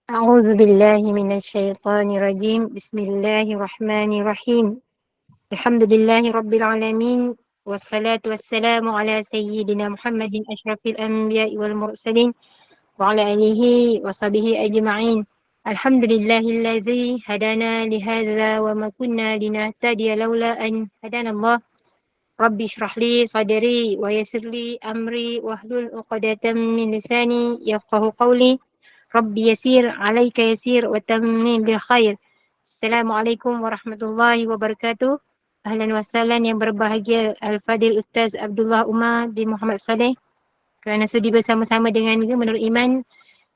أعوذ بالله من الشيطان الرجيم. بسم الله الرحمن الرحيم. الحمد لله رب العالمين، والصلاة والسلام على سيدنا محمد أشرف الأنبياء والمرسلين وعلى آله وصحبه أجمعين. الحمد لله الذي هدانا لهذا وما كنا لنهتدي لولا أن هدانا الله. ربي اشرح لي صدري ويسر لي أمري واحلل عقدة من لساني يفقه قولي. ربي يسير عليك يسير وتمم بالخير. Assalamualaikum warahmatullahi wabarakatuh. Ahlan wa sahlan yang berbahagia Al-Fadil Ustaz Abdullah Umar bin Muhammad Saleh kerana sudi bersama-sama dengan Menurut Iman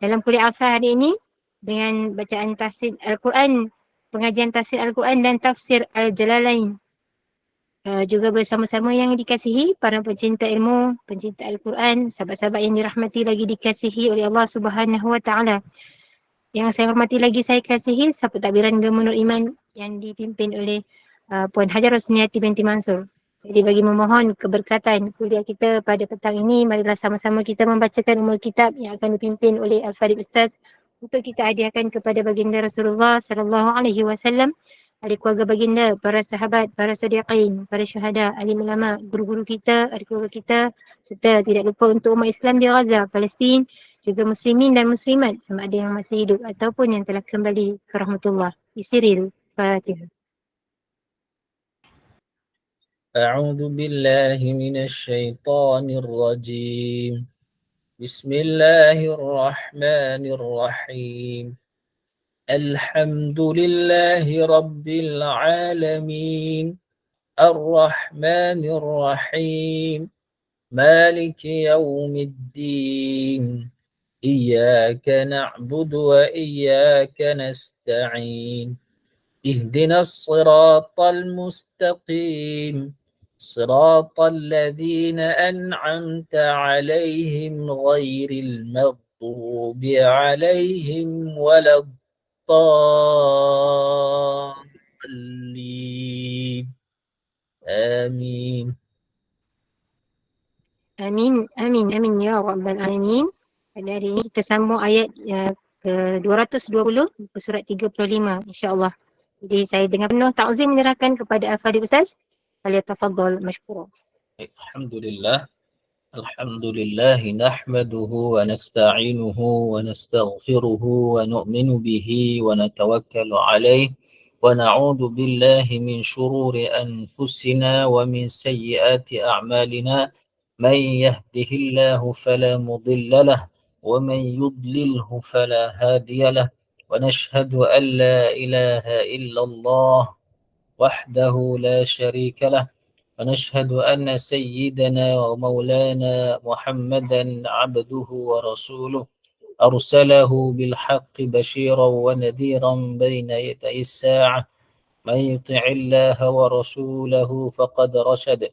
dalam kuliah asar hari ini dengan bacaan tafsir Al-Quran, pengajian tafsir Al-Quran dan tafsir Al-Jalalain. Juga bersama-sama yang dikasihi para pencinta ilmu, pencinta Al-Quran, sahabat-sahabat yang dirahmati lagi dikasihi oleh Allah Subhanahu Wa Taala. Yang saya hormati lagi, saya kasihi sahabat takbiran Menurut Iman yang dipimpin oleh Puan Hajar Rosniati binti Mansur. Jadi bagi memohon keberkatan kuliah kita pada petang ini, marilah sama-sama kita membacakan umul kitab yang akan dipimpin oleh Al-Fadhil Ustaz untuk kita hadiahkan kepada baginda Rasulullah sallallahu alaihi wasallam, ahli keluarga baginda, para sahabat, para sadiqin, para syuhada, alim ulama, guru-guru kita, ahli keluarga kita, serta tidak lupa untuk umat Islam di Gaza, Palestin, juga muslimin dan muslimat sama ada yang masih hidup ataupun yang telah kembali ke rahmatullah. Bisiril Fatihah. أعوذ بالله من الشيطان الرجيم بسم الله الرحمن الرحيم الحمد لله رب العالمين الرحمن الرحيم مالك يوم الدين إياك نعبد وإياك نستعين اهدنا الصراط المستقيم صراط الذين أنعمت عليهم غير المغضوب عليهم ولا الضالين آمين. Amin, amin, amin ya Rabbal Alamin. Pada hari ini kita sambung ayat ke-220 ke surat 35 insya-Allah. Jadi saya dengan penuh ta'zim menyerahkan kepada Al-Fadhil Ustaz. Falyatafaddal mashkura. Alhamdulillah. الحمد لله نحمده ونستعينه ونستغفره ونؤمن به ونتوكل عليه ونعوذ بالله من شرور أنفسنا ومن سيئات أعمالنا من يهده الله فلا مضل له ومن يضلله فلا هادي له ونشهد أن لا إله إلا الله وحده لا شريك له ونشهد أن سيدنا ومولانا محمدا عبده ورسوله أرسله بالحق بشيرا ونذيرا بين يدي الساعة من يطع الله ورسوله فقد رشد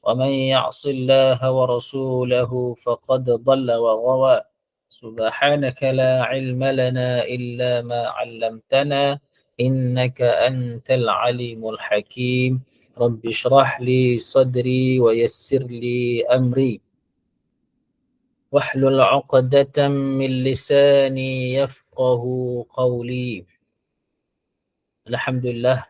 ومن يعص الله ورسوله فقد ضل وغوى سبحانك لا علم لنا إلا ما علمتنا إنك أنت العليم الحكيم رب اشرح لي صدري ويسر لي أمري واحلل عقدة من لساني يفقه قولي. Alhamdulillah,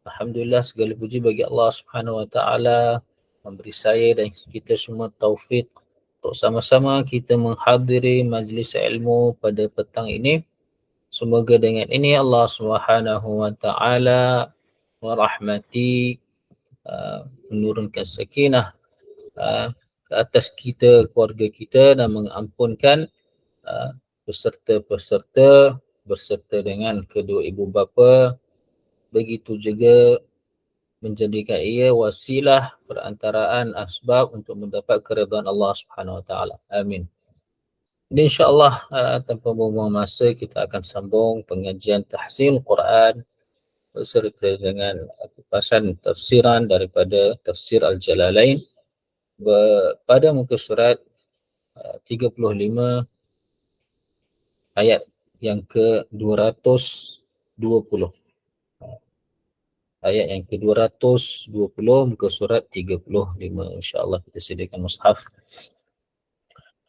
Alhamdulillah segala puji bagi Allah Subhanahu Wa Taala memberi saya dan kita semua taufik untuk sama-sama kita menghadiri majlis ilmu pada petang ini. Semoga dengan ini Allah Subhanahu Wa Taala merahmati, menurunkan sakinah ke atas kita, keluarga kita dan mengampunkan peserta-peserta berserta dengan kedua ibu bapa. Begitu juga menjadikan ia wasilah perantaraan asbab untuk mendapat keridhaan Allah Subhanahu Wa Taala. Amin. Dan insya-Allah tanpa membuang masa kita akan sambung pengajian tahsil Quran beserta dengan kupasan tafsiran daripada tafsir Al-Jalalain pada muka surat 35 ayat yang ke-220. Ayat yang ke-220 muka surat 35. InsyaAllah kita sediakan mushaf.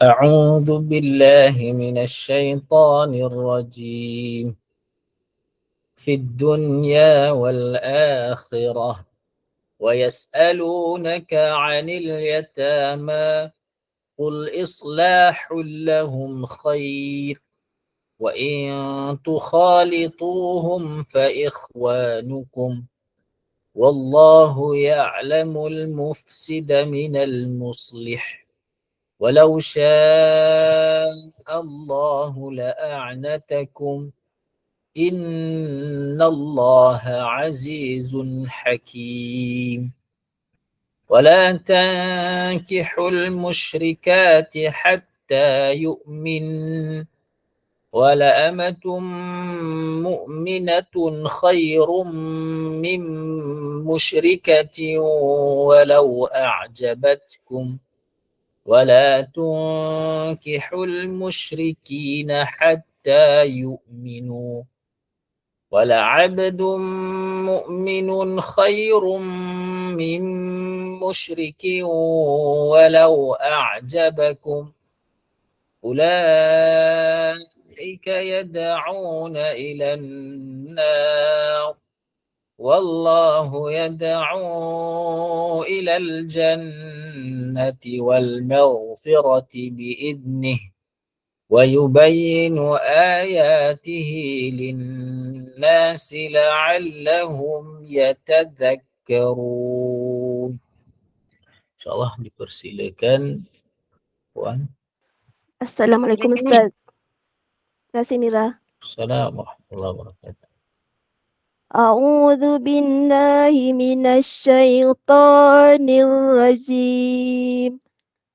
أعوذ بالله من الشيطان الرجيم في الدنيا والآخرة ويسألونك عن اليتامى قل إصلاح لهم خير وإن تخالطوهم فإخوانكم والله يعلم المفسد من المصلح ولو شاء الله لأعنتكم إن الله عزيز حكيم ولا تنكحوا المشركات حتى يؤمن ولأمة مؤمنة خير من مشركة ولو أعجبتكم ولا تنكحوا المشركين حتى يؤمنوا ولعبد مؤمن خير من مشرك ولو أعجبكم أولئك يدعون إلى النار والله يدعو إلى الجنة والمغفرة بإذنه ويبين آياته للناس لعلهم يتذكرون. InsyaAllah dipersilakan Puan. Assalamualaikum Silakan, Ustaz. Terima kasih Mira. Assalamualaikum warahmatullahi wabarakatuh. A'udzu billahi minasyaitonir rajim.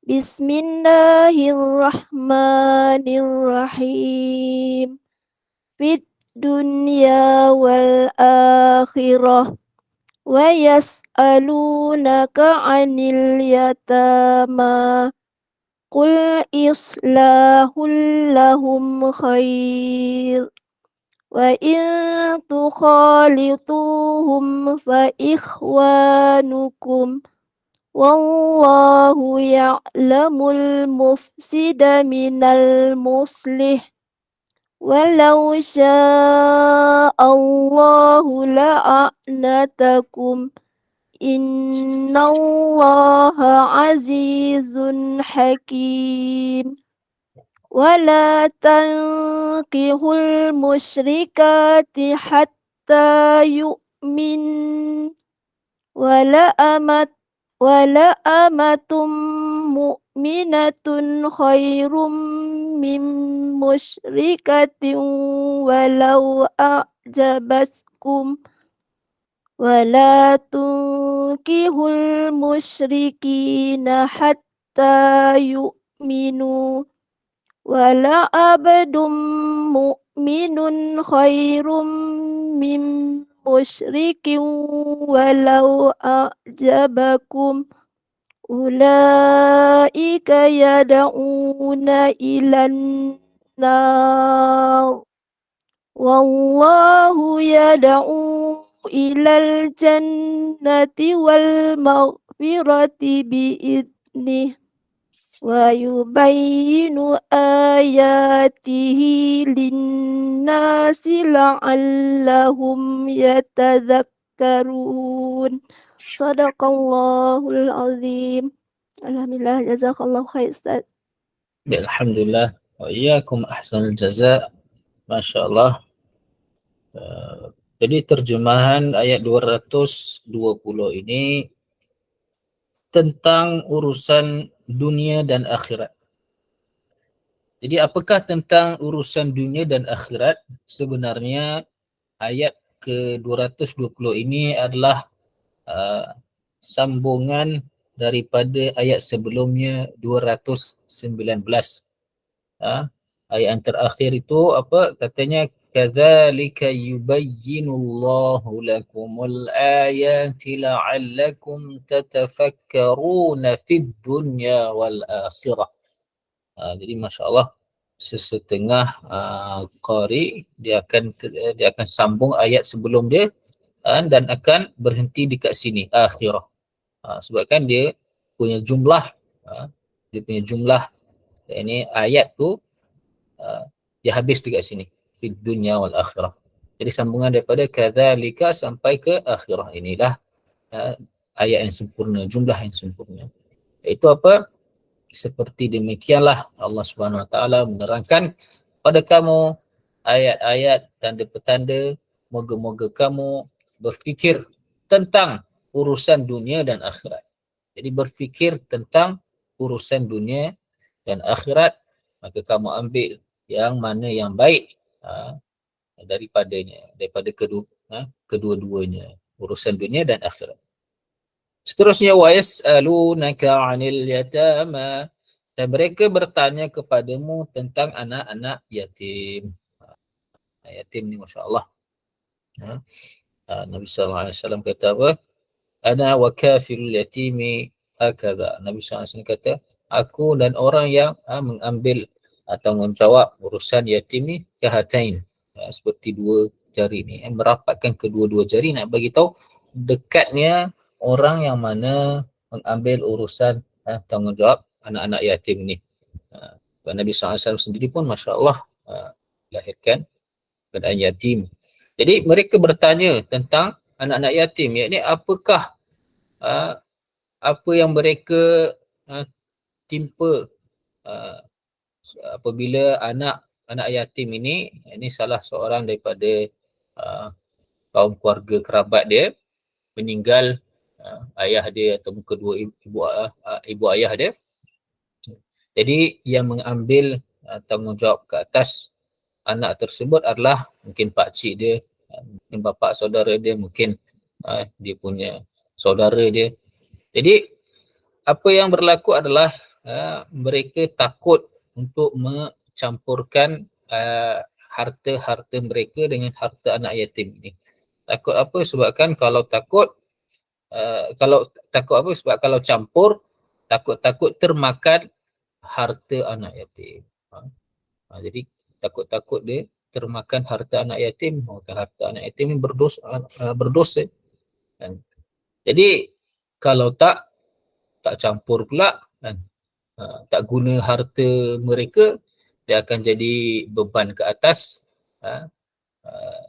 Bismillahirrahmanirrahim. Fid dunya wal akhirah wa yas'alunaka 'anil yatama qul islahul lahum khair wa in tukhalituhum fa ikhwanukum wallahu ya'lamul mufsida minal muslih walau sya'allahu la'anatakum innallaha azizun hakim wala tankihul musyrikati hatta yu'min wala amatum mu'minatun khairum min musyrikatin walau a'jabatkum wala tunkihul musyrikina hatta yu'minu wala abdum mu'minun khairum min musyrikin walau a'jabakum ulaika yad'una ilan nar wallahu yad'u ilal jannati wal maghfirati bi'idnih wa yubayyinu ayatihi linnasi la'allahum yatadhakkarun. Sadaqallahul azim. Alhamdulillah, jazakallahu khair Ustaz. Ya, alhamdulillah wa iyyakum ahsanul jaza. Masya-Allah. Jadi terjemahan ayat 220 ini tentang urusan dunia dan akhirat. Jadi apakah tentang urusan dunia dan akhirat? Sebenarnya ayat ke-220 ini adalah sambungan daripada ayat sebelumnya 219. Ayat yang terakhir itu apa? Katanya kadzalika yubayyinullahu lakumul ayati la'allakum tatafakkaruna fid dunya wal akhirah. Jadi masya-Allah sesetengah qari dia akan sambung ayat sebelum dia dan akan berhenti dekat sini akhirah. Sebabkan dia punya jumlah Ini ayat tu dia habis dekat sini, fid dunya wal akhirah. Jadi sambungan daripada kadzalika sampai ke akhirah, inilah ayat yang sempurna, jumlah yang sempurna. Itu apa? Seperti demikianlah Allah Subhanahu Wa Taala menerangkan pada kamu ayat-ayat, tanda petanda, moga-moga kamu berfikir tentang urusan dunia dan akhirat. Jadi berfikir tentang urusan dunia dan akhirat, maka kamu ambil yang mana yang baik daripada kedua-duanya, urusan dunia dan akhirat. Seterusnya, wa yas'alunaka 'anil yatama, dan mereka bertanya kepadamu tentang anak-anak yatim. Yatim ni masya-Allah. Nabi sallallahu alaihi wasallam kata apa? Ana wa kafilul yatimi hakadha. Nabi sallallahu alaihi wasallam kata, aku dan orang yang mengambil tanggungjawab urusan yatim ni kahatain, seperti dua jari ni, merapatkan kedua-dua jari, nak bagi tahu dekatnya orang yang mana mengambil urusan tanggungjawab anak-anak yatim ni. Nabi SAW sendiri pun masya-Allah lahirkan keadaan yatim. Jadi mereka bertanya tentang anak-anak yatim, yakni apakah apa yang mereka timpa apabila anak yatim ini salah seorang daripada kaum keluarga kerabat dia meninggal, ayah dia atau kedua ibu ayah dia. Jadi yang mengambil tanggungjawab ke atas anak tersebut adalah mungkin pakcik dia, mungkin bapa saudara dia, mungkin dia punya saudara dia. Jadi apa yang berlaku adalah mereka takut untuk mencampurkan harta-harta mereka dengan harta anak yatim ini. Takut apa? Sebabkan kalau campur, takut termakan harta anak yatim. Jadi takut dia termakan harta anak yatim, maka harta anak yatim ini berdosa. Jadi kalau tak campur pula, tak guna harta mereka, dia akan jadi beban ke atas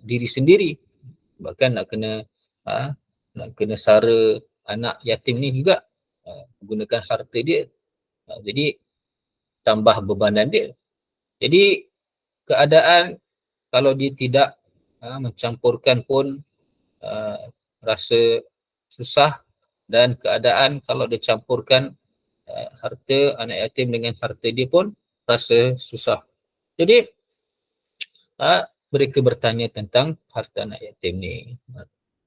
diri sendiri. Bahkan nak kena sara anak yatim ni juga, gunakan harta dia. Jadi tambah bebanan dia. Jadi keadaan kalau dia tidak mencampurkan pun rasa susah, dan keadaan kalau dia campurkan harta anak yatim dengan harta dia pun rasa susah. Jadi mereka bertanya tentang harta anak yatim ni.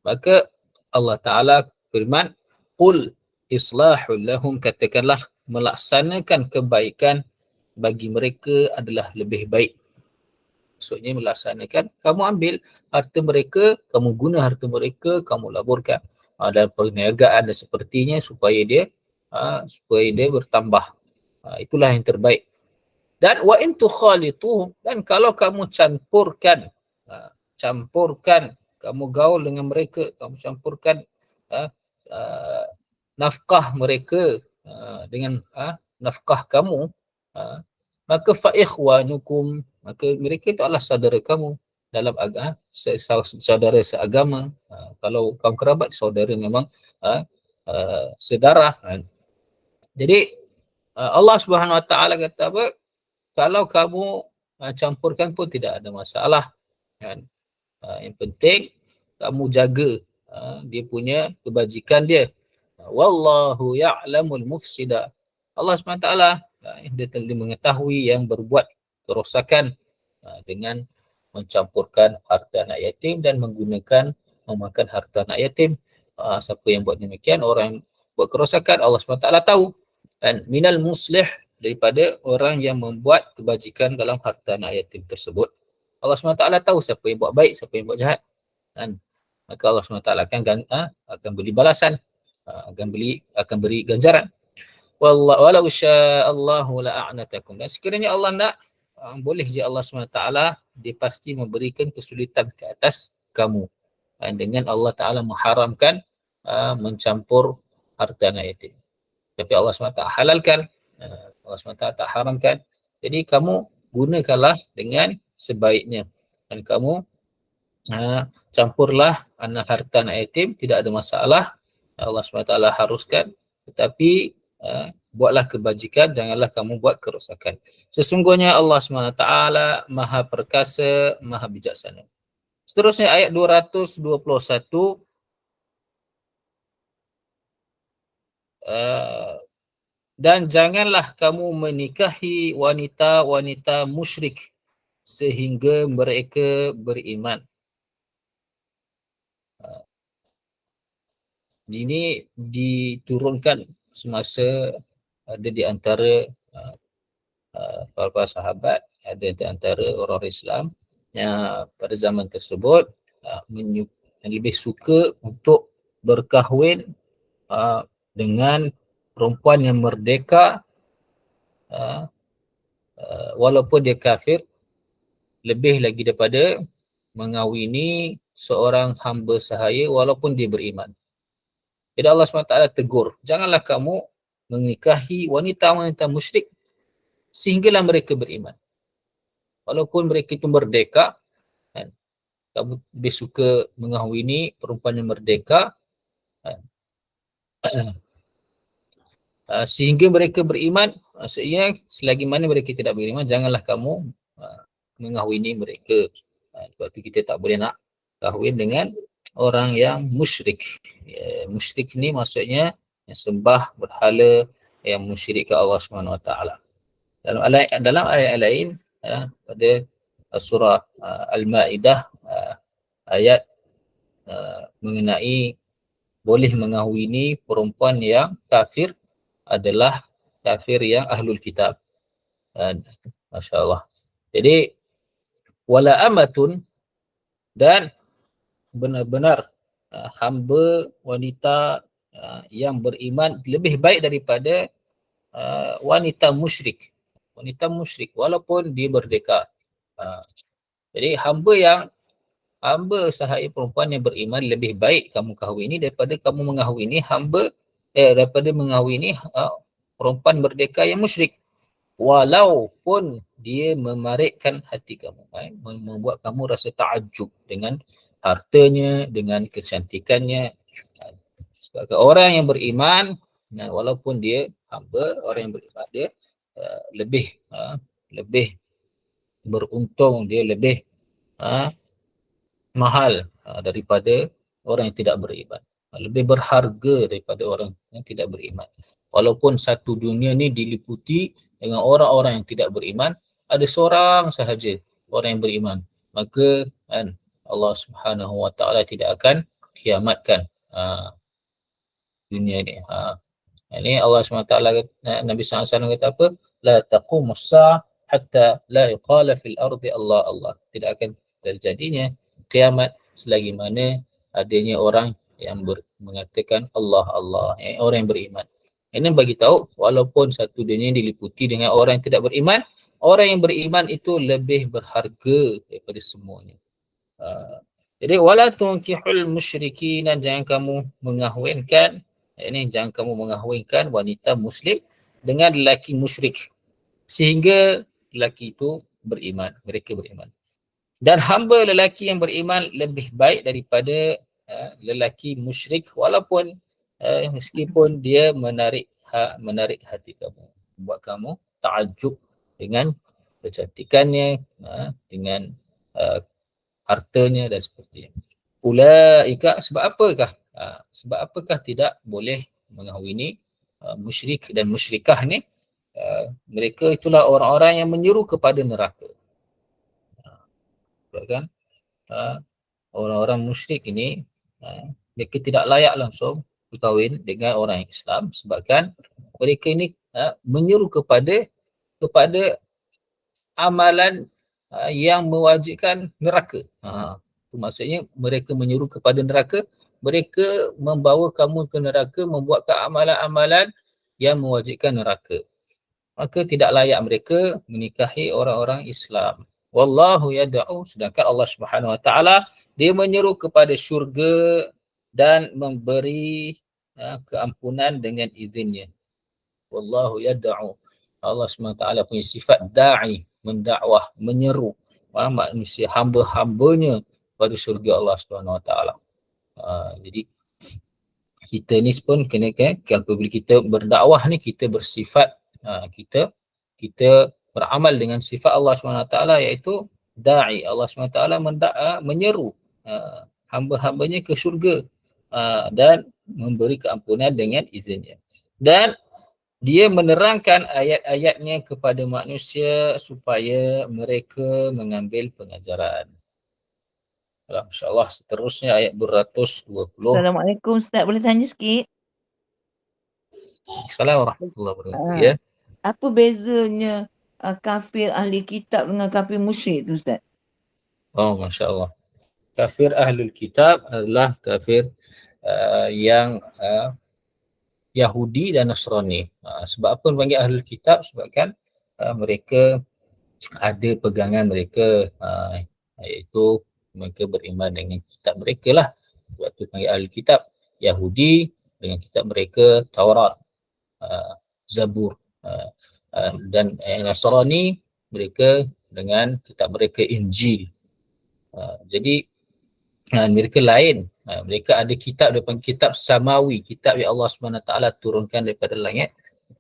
Maka Allah Ta'ala firman, qul islahul lahum, katakanlah melaksanakan kebaikan bagi mereka adalah lebih baik. Maksudnya melaksanakan, kamu ambil harta mereka, kamu guna harta mereka, kamu laburkan dalam perniagaan dan sepertinya supaya dia bertambah. Itulah yang terbaik. Dan wa in tukhalituhum, dan kalau kamu campurkan, kamu gaul dengan mereka, kamu campurkan nafkah mereka dengan nafkah kamu, maka fa ikhwanukum, maka mereka itu adalah saudara kamu dalam agama, saudara seagama. Kalau kaum kerabat, saudara memang saudara. Jadi Allah Subhanahu Wa Taala kata apa? Kalau kamu campurkan pun tidak ada masalah, kan? Yang penting kamu jaga dia punya kebajikan dia. Wallahu ya'lamul mufsida. Allah SWT dia telah mengetahui yang berbuat kerosakan dengan mencampurkan harta anak yatim dan memakan harta anak yatim. Siapa yang buat demikian, orang yang buat kerosakan, Allah SWT tahu. Dan minal muslih, daripada orang yang membuat kebajikan dalam harta anak yatim tersebut. Allah SWT tahu siapa yang buat baik, siapa yang buat jahat. Dan maka Allah SWT akan beri balasan, akan beri ganjaran. Walau sya'allahu la'anatakum. Dan sekiranya Allah nak, boleh je Allah SWT, dia pasti memberikan kesulitan ke atas kamu. Dan dengan Allah Ta'ala mengharamkan mencampur harta anak yatim. Tapi Allah SWT halalkan. Allah SWT tak haramkan. Jadi kamu gunakanlah dengan sebaiknya. Dan kamu campurlah anak harta anak yatim, tidak ada masalah. Allah SWT haruskan, tetapi buatlah kebajikan, janganlah kamu buat kerosakan. Sesungguhnya Allah SWT Maha Perkasa, Maha Bijaksana. Seterusnya ayat 221, dan janganlah kamu menikahi wanita-wanita musyrik sehingga mereka beriman. Ini diturunkan semasa ada di antara para sahabat, ada di antara orang Islam yang pada zaman tersebut yang lebih suka untuk berkahwin dengan perempuan yang merdeka walaupun dia kafir, lebih lagi daripada mengawini seorang hamba sahaya walaupun dia beriman. Jadi Allah SWT tegur, janganlah kamu menikahi wanita-wanita musyrik sehinggalah mereka beriman. Walaupun mereka itu merdeka, kan? Kamu lebih suka mengahwini perempuan yang merdeka, kan? Sehingga mereka beriman, maksudnya selagi mana mereka tidak beriman, janganlah kamu mengahwini mereka. Sebab itu kita tak boleh nak kahwin dengan orang yang musyrik. Musyrik ni maksudnya yang sembah berhala, yang musyrik ke Allah SWT. Dalam ayat lain pada surah Al-Ma'idah ayat mengenai boleh mengahwini perempuan yang kafir adalah kafir yang ahlul kitab. Masya Allah. Jadi wala amatun, dan benar-benar hamba wanita yang beriman lebih baik daripada wanita musyrik. Wanita musyrik walaupun dia merdeka. Jadi hamba sahaya perempuan yang beriman lebih baik kamu kahwini daripada kamu mengahwini daripada mengahwini perempuan merdeka yang musyrik. Walaupun dia memarikkan hati kamu, membuat kamu rasa takjub dengan hartanya, dengan kecantikannya. Sebagai orang yang beriman, walaupun dia hamba, orang yang beriman dia lebih beruntung, dia lebih mahal daripada orang yang tidak beriman. Lebih berharga daripada orang yang tidak beriman. Walaupun satu dunia ni diliputi dengan orang-orang yang tidak beriman, ada seorang sahaja orang yang beriman, maka Allah Subhanahu Wa Taala tidak akan kiamatkan dunia ni. Ini Allah SWT, Nabi SAW kata apa? La taqumus sa'ah hatta la yuqala fil ardi Allah Allah. Tidak akan terjadinya kiamat selagi mana adanya orang yang mengatakan Allah Allah, orang yang beriman. Ini bagi tahu walaupun satu dunia diliputi dengan orang yang tidak beriman, orang yang beriman itu lebih berharga daripada semuanya. Jadi wala tunkihul musyrikin, jangan kamu mengahwinkan, jangan kamu mengahwinkan wanita muslim dengan lelaki musyrik sehingga lelaki itu beriman, mereka beriman. Dan hamba lelaki yang beriman lebih baik daripada lelaki musyrik walaupun meskipun dia menarik hati kamu, buat kamu takjub dengan kecantikannya, dengan hartanya dan sebagainya. Ulaika, sebab apakah tidak boleh mengahwini musyrik dan musyrikah ni? Mereka itulah orang-orang yang menyeru kepada neraka. Kan? Orang-orang musyrik ini mereka tidak layak langsung berkahwin dengan orang Islam sebabkan mereka ini menyeru kepada amalan yang mewajibkan neraka. Itu maksudnya mereka menyeru kepada neraka, mereka membawa kamu ke neraka, membuatkan amalan-amalan yang mewajibkan neraka. Maka tidak layak mereka menikahi orang-orang Islam. Wallahu yad'u, sedangkan Allah Subhanahu Wa Taala dia menyeru kepada syurga dan memberi keampunan dengan izinnya. Wallahu yad'u Allah SWT punya sifat da'i, mendakwah, menyeru manusia, hamba-hambanya pada syurga Allah SWT. Jadi kita ni pun kena apabila kita berdakwah ni, kita bersifat kita beramal dengan sifat Allah SWT, iaitu da'i. Allah SWT menyeru hamba-hambanya ke syurga dan memberi keampunan dengan izinnya. Dan dia menerangkan ayat-ayatnya kepada manusia supaya mereka mengambil pengajaran. InsyaAllah seterusnya ayat 220. Assalamualaikum Ustaz, boleh tanya sikit? Assalamualaikum warahmatullahi wabarakatuh. Ya. Apa bezanya kafir ahli kitab dengan kafir musyrik tu Ustaz? Oh, Masya Allah. Kafir ahlul kitab adalah kafir yang Yahudi dan Nasrani. Sebab apa panggil ahlul kitab? Sebabkan mereka ada pegangan mereka, iaitu mereka beriman dengan kitab mereka lah. Sebab tu panggil ahlul kitab. Yahudi dengan kitab mereka Taurat, Zabur, dan Nasrani mereka dengan kitab mereka Injil. Jadi mereka lain. Mereka ada kitab, dia panggil kitab Samawi, kitab yang Allah SWT turunkan daripada langit,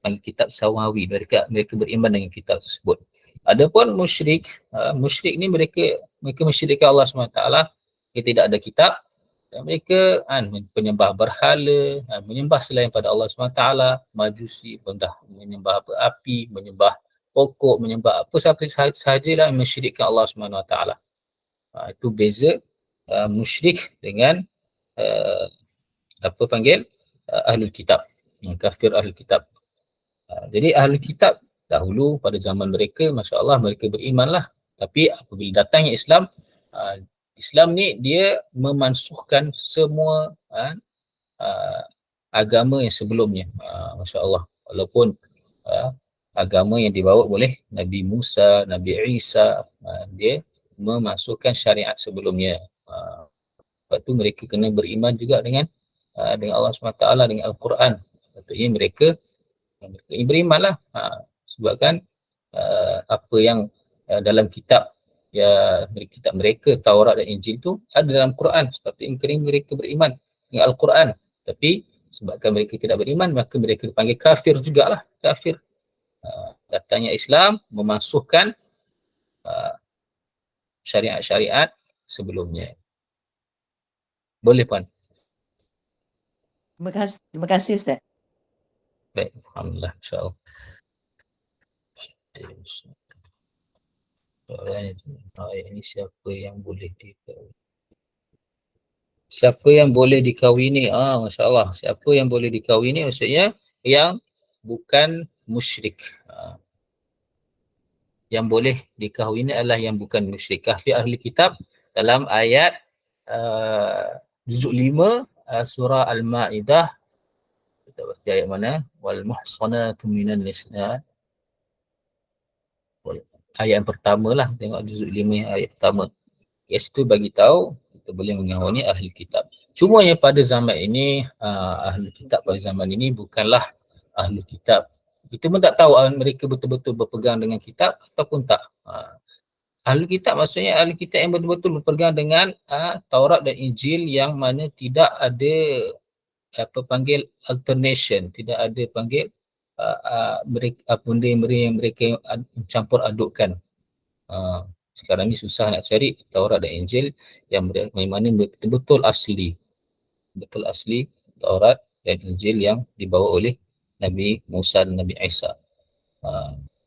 panggil kitab Samawi. Mereka beriman dengan kitab tersebut. Adapun musyrik, musyrik ni mereka mensyirikkan Allah SWT. Mereka tidak ada kitab, dan mereka penyembah berhala, menyembah selain pada Allah SWT, majusi, menyembah api, menyembah pokok, menyembah apa sahajalah yang mensyirikkan Allah SWT. Itu beza musyrik dengan ahlul kitab, kafir ahlul kitab. Jadi ahlul kitab dahulu pada zaman mereka, Masya Allah, mereka berimanlah. Tapi apabila datangnya Islam, Islam ni dia memansuhkan semua agama yang sebelumnya. Masya Allah. Walaupun agama yang dibawa oleh Nabi Musa, Nabi Isa, dia memasukkan syariat sebelumnya. Lepas tu mereka kena beriman juga dengan Allah SWT, dengan Al-Quran. Maksudnya mereka berimanlah. Sebabkan apa yang dalam kitab kitab mereka, Taurat dan Injil tu ada dalam Quran. Sebab tu mereka beriman dengan Al-Quran. Tapi sebabkan mereka tidak beriman, maka mereka dipanggil kafir jugalah. Kafir. Datangnya Islam memasukkan syariat-syariat sebelumnya. Boleh Puan? Terima kasih Ustaz. Baik, alhamdulillah, insya-Allah. Ayat ini siapa yang boleh dikawini? Siapa yang boleh dikawini? Masya-Allah. Siapa yang boleh dikawini maksudnya yang bukan musyrik. Yang boleh dikahwini adalah yang bukan musyrik. Kafir ahli kitab dalam ayat juzuk 5 surah Al-Ma'idah. Kita baca ayat mana? Wal muhsanatu minan nisa. Ayat yang pertama lah, tengok juzuk 5 ayat pertama. Kat situ bagi tahu kita boleh mengahwini ahli kitab. Cuma yang pada zaman ini ahli kitab pada zaman ini bukanlah ahli kitab. Kita pun tak tahu mereka betul-betul berpegang dengan kitab ataupun tak. Ahli kitab maksudnya ahli kitab yang betul-betul berpegang dengan Taurat dan Injil, yang mana tidak ada alternation, tidak ada benda yang mereka campur adukkan. Sekarang ni susah nak cari Taurat dan Injil yang mana betul-betul asli. Betul asli Taurat dan Injil yang dibawa oleh Nabi Musa dan Nabi Isa.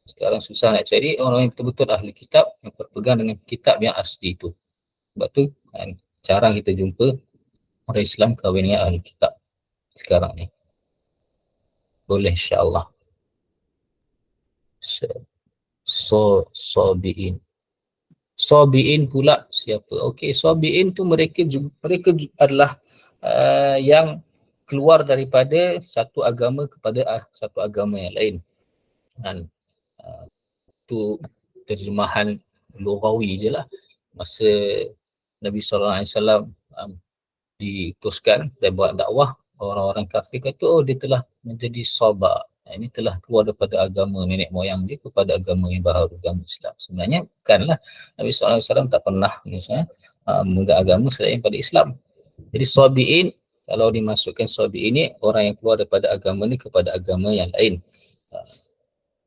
Sekarang susah nak cari orang yang betul-betul ahli kitab yang berpegang dengan kitab yang asli itu. Sebab tu jarang kita jumpa orang Islam kahwin dengan ahli kitab sekarang ni. Boleh insya-Allah. Sabiin. Sabiin pula siapa? Okey, sabiin tu mereka adalah yang keluar daripada satu agama kepada satu agama yang lain. Dan itu terjemahan lughawi je lah. Masa Nabi SAW diutuskan dan buat dakwah, orang-orang kafir kata dia telah menjadi sabar. Ini telah keluar daripada agama nenek moyang dia kepada agama yang baharu, agama Islam. Sebenarnya bukanlah, Nabi SAW tak pernah misalnya memegang agama selain pada Islam. Jadi sabiin, kalau dimasukkan sabiin ini orang yang keluar daripada agama ni kepada agama yang lain.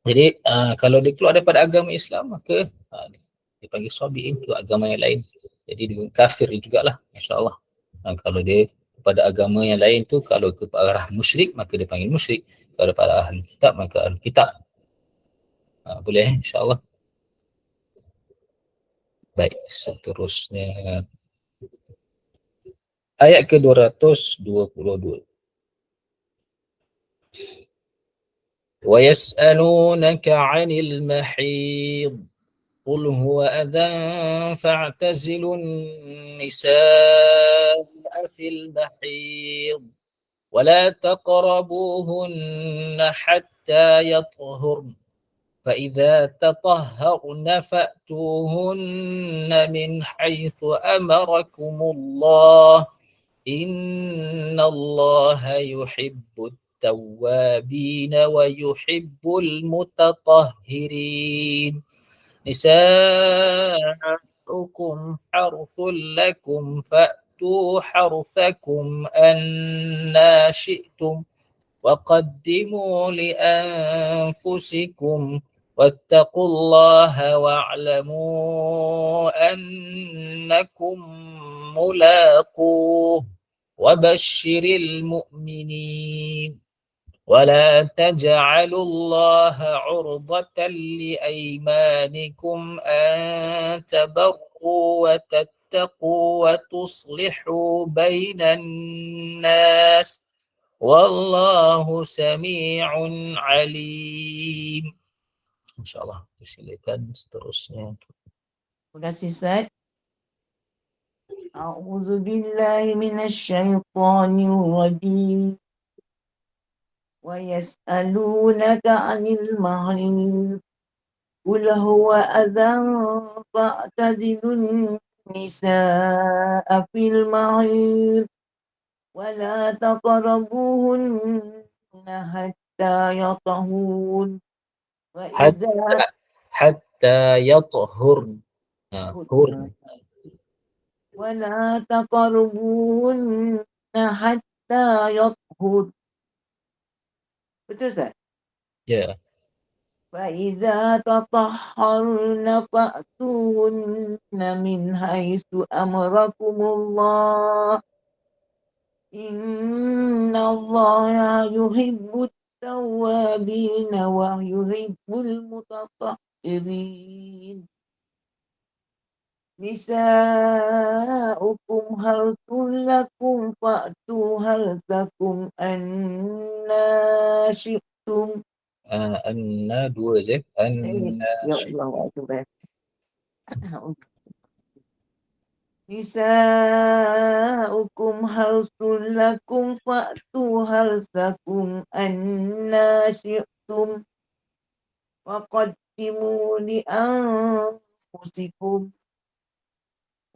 Jadi kalau dia keluar daripada agama Islam, maka dipanggil sabiin ke agama yang lain. Jadi dia kafir jugalah, insya-Allah. Kalau dia kepada agama yang lain tu, kalau ke arah musyrik maka dia panggil musyrik, kalau pada ahli kitab maka ahli kitab. Boleh insya-Allah. Baik, seterusnya ayat ke-222. Wa yas'alunaka 'anil mahid qul huwa adhan fa'tazilun nisaa fil mahid wa la taqrabuhunna hatta yatahharna فإذا تطهرن فأتوهن من حيث أمركم الله إن الله يحب التوابين ويحب المتطهرين نساؤكم حرث لكم فأتوا حرثكم أنى شئتم وقدموا لأنفسكم واتقوا الله واعلموا أنكم ملاقوه وبشر المؤمنين ولا تجعلوا الله عرضة لأيمانكم أن تبروا وتتقوا وتصلحوا بين الناس والله سميع عليم. InsyaAllah silakan seterusnya. Terima kasih Ustaz. A'udzu billahi minasyaitonir rajim. Wa yas'alunaka 'anil mahid. Qul huwa adhan fa'tazilun nisaa fil mahid. Wa la taqrabuhunna hatta yatahun. Wa idza hatta yathhurn. Hurn. ولا تقربوهن حتى يطهر. Betul Ustaz? Ya. فإذا تطهرن فأتوهن من حيث أمركم الله إن الله يحب التوابين ويحب المتطهرين. نساؤكم حرث لكم فأتوا حرثكم أنى شئتم. Anna dua je. Anna Ya Allah Akbar. نساؤكم حرث لكم فأتوا حرثكم أنى شئتم وقدموا لأنفسكم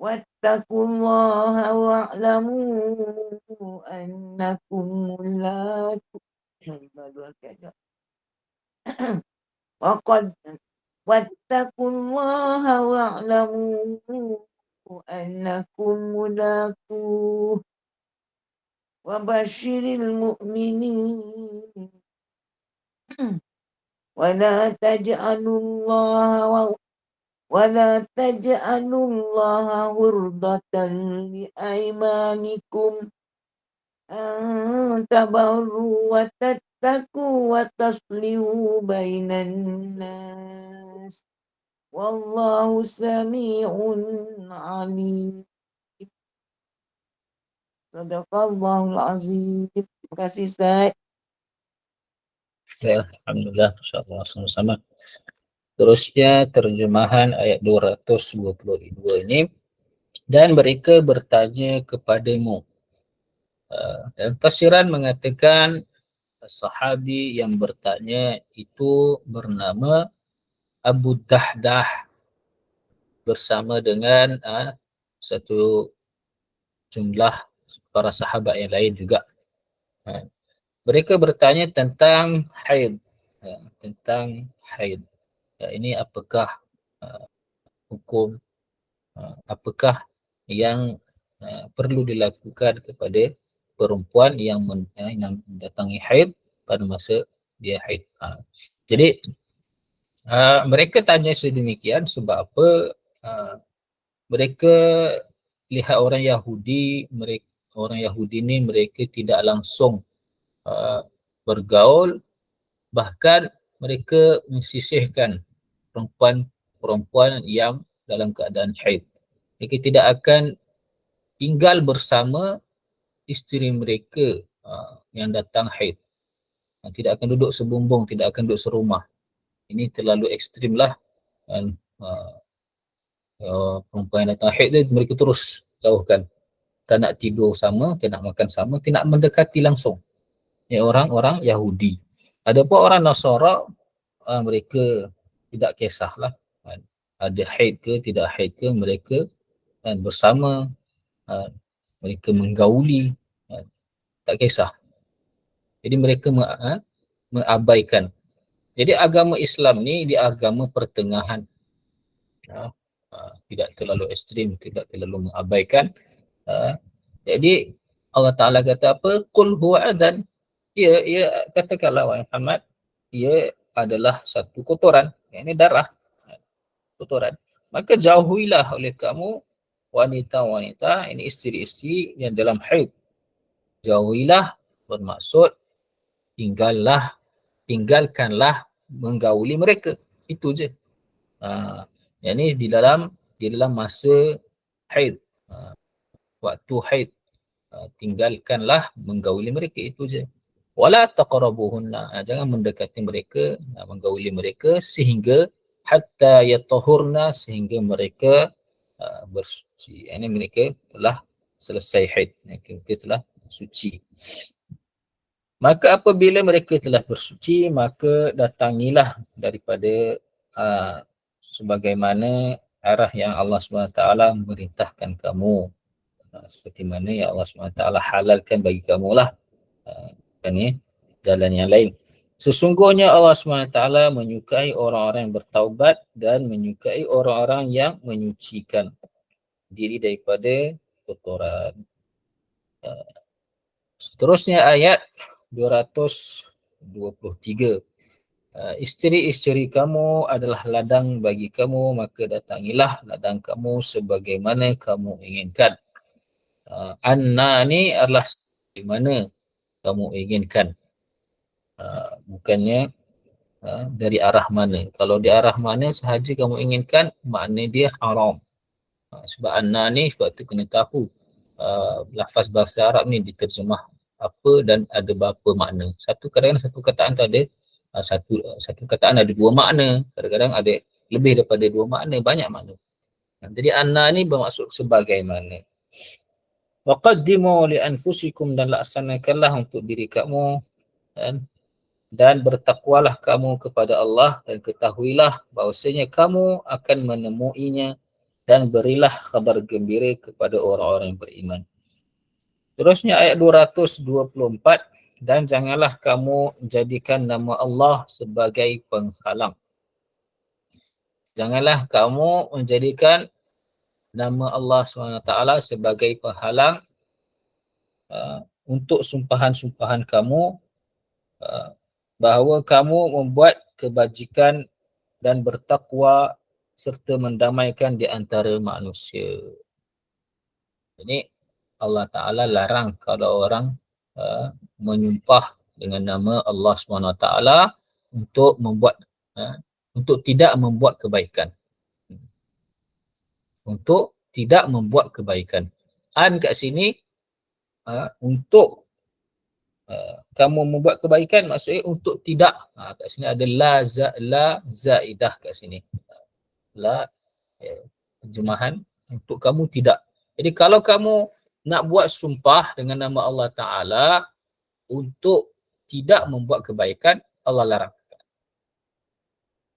واتقوا الله واعلموا أنكم ملاقوه واتقوا الله واعلموا أنكم ملاقوه وبشر المؤمنين ولا تجعلوا الله عرضة لأيمانكم أن تبروا وتتقوا وتصلحوا بين الناس والله سميع عليم. Sadaqallahul azim. Terima kasih Ustaz. Ya, alhamdulillah, insyaAllah sama-sama. Terusnya terjemahan ayat 222 ini. Dan mereka bertanya kepadamu. Dan tafsiran mengatakan sahabi yang bertanya itu bernama Abu Dahdah bersama dengan satu jumlah para sahabat yang lain juga. mereka bertanya tentang haid. Tentang haid. Ini apakah hukum, apakah yang perlu dilakukan kepada perempuan yang mendatangi haid pada masa dia haid. Jadi mereka tanya sedemikian sebab apa? Mereka lihat orang Yahudi ni mereka tidak langsung bergaul, bahkan mereka mensisihkan perempuan yang dalam keadaan haid. Mereka tidak akan tinggal bersama isteri mereka yang datang haid. Tidak akan duduk sebumbung, tidak akan duduk serumah. Ini terlalu ekstrim lah. Dan perempuan yang datang haid tu mereka terus jauhkan. Tak nak tidur sama, tak nak makan sama, tak nak mendekati langsung. Ini orang-orang Yahudi. Ada pun orang Nasara, mereka tidak kisahlah. Ada haid ke, tidak haid ke, mereka bersama, mereka menggauli, tak kisah. Jadi mereka mengabaikan. Jadi agama Islam ni dia agama pertengahan. Tidak terlalu ekstrim, tidak terlalu mengabaikan. Jadi Allah Ta'ala kata apa? Qul huwa adhan. Ya, katakanlah wahai Muhammad, ia adalah satu kotoran. Ini darah. Kotoran. Maka jauhilah oleh kamu wanita-wanita, ini isteri-isteri yang dalam haid. Jauhilah bermaksud tinggalkanlah menggauli mereka. Itu je. Yang ni di dalam masa haid. Waktu haid. Tinggalkanlah menggauli mereka, itu je. Wala taqrabuhunna. Jangan mendekati mereka, menggauli mereka sehingga hatta yatahurna, sehingga mereka bersuci. Ini mereka telah selesai haid. Mereka telah suci. Maka apabila mereka telah bersuci, maka datangilah daripada sebagaimana arah yang Allah SWT memerintahkan kamu. Seperti mana yang Allah SWT halalkan bagi kamulah. Jalan yang lain. Sesungguhnya Allah SWT menyukai orang-orang yang bertaubat dan menyukai orang-orang yang menyucikan diri daripada kotoran. Seterusnya ayat 223. Isteri-isteri kamu adalah ladang bagi kamu, maka datangilah ladang kamu sebagaimana kamu inginkan. Anna ni adalah di mana kamu inginkan. Bukannya dari arah mana. Kalau di arah mana sahaja kamu inginkan, makna dia haram. Sebab anna ni, sebab tu kena tahu lafaz bahasa Arab ni diterjemah apa dan ada berapa makna. Kadang-kadang satu kataan tu ada satu kataan ada dua makna, kadang-kadang ada lebih daripada dua makna, banyak makna. Jadi anna ni bermaksud sebagaimana. Waqaddimu li anfusikum, dan laksanakanlah untuk diri kamu, dan bertakwalah kamu kepada Allah, dan ketahuilah bahawasanya kamu akan menemuinya, dan berilah khabar gembira kepada orang-orang yang beriman. Terusnya ayat 224, dan janganlah kamu jadikan nama Allah sebagai penghalang. Janganlah kamu menjadikan nama Allah SWT sebagai penghalang untuk sumpahan-sumpahan kamu, bahawa kamu membuat kebajikan dan bertakwa serta mendamaikan di antara manusia. Jadi Allah Ta'ala larang kalau orang menyumpah dengan nama Allah SWT untuk untuk tidak membuat kebaikan. Untuk tidak membuat kebaikan. Kat sini untuk kamu membuat kebaikan, maksudnya untuk tidak. Kat sini ada la zaidah kat sini. La terjemahan untuk kamu tidak. Jadi kalau kamu nak buat sumpah dengan nama Allah Ta'ala untuk tidak membuat kebaikan, Allah larang.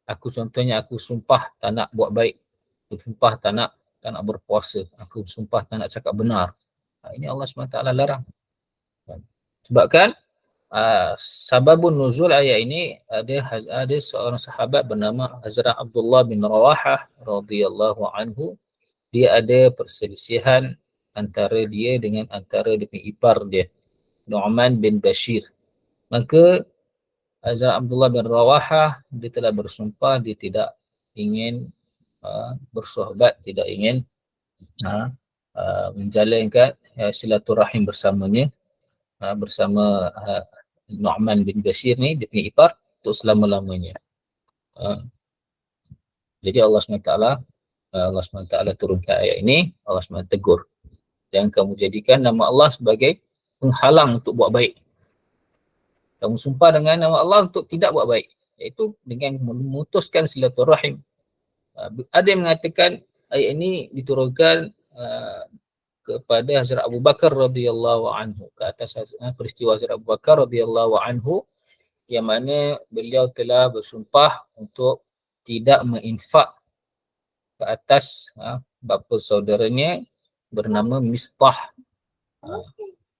Contohnya aku sumpah tak nak buat baik. Aku sumpah tak nak berpuasa. Aku sumpah tak nak cakap benar. Ini Allah SWT larang. Sebabkan sababun nuzul ayat ini ada seorang sahabat bernama Hazrat Abdullah bin Rawahah radhiyallahu anhu. Dia ada perselisihan antara dia dengan antara dia punya ipar dia, Nu'man bin Bashir. Maka Hazrat Abdullah bin Rawahah dia telah bersumpah dia tidak ingin bersahabat, tidak ingin menjalankan silaturahim bersamanya, bersama Nu'man bin Bashir ni, dia punya ipar, untuk selama-lamanya. Jadi Allah SWT turunkan ayat ini. Allah SWT tegur, jangan kamu jadikan nama Allah sebagai penghalang untuk buat baik. Kamu sumpah dengan nama Allah untuk tidak buat baik, iaitu dengan memutuskan silaturahim. Ada yang mengatakan ayat ini diturunkan kepada Hazrat Abu Bakar radhiyallahu anhu, ke atas peristiwa Hazrat Abu Bakar radhiyallahu anhu, yang mana beliau telah bersumpah untuk tidak menginfak ke atas bapa saudaranya bernama Mistah.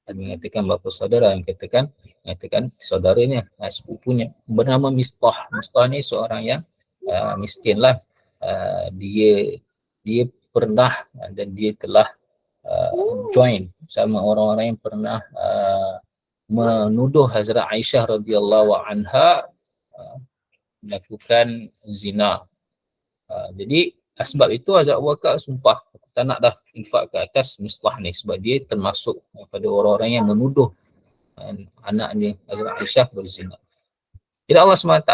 Ada mengatakan bapa saudara, yang mengatakan saudaranya, sepupunya bernama Mistah. Mistah ni seorang yang miskin lah. Dia pernah dan dia telah join sama orang-orang yang pernah menuduh Hazrat Aisyah radhiyallahu anha melakukan zina. Jadi sebab itu Hazrat Abu Bakar sumpah tak nak dah infak ke atas Mistah ni, sebab dia termasuk pada orang-orang yang menuduh anaknya Hazrat Aisyah berzina. Jadi Allah SWT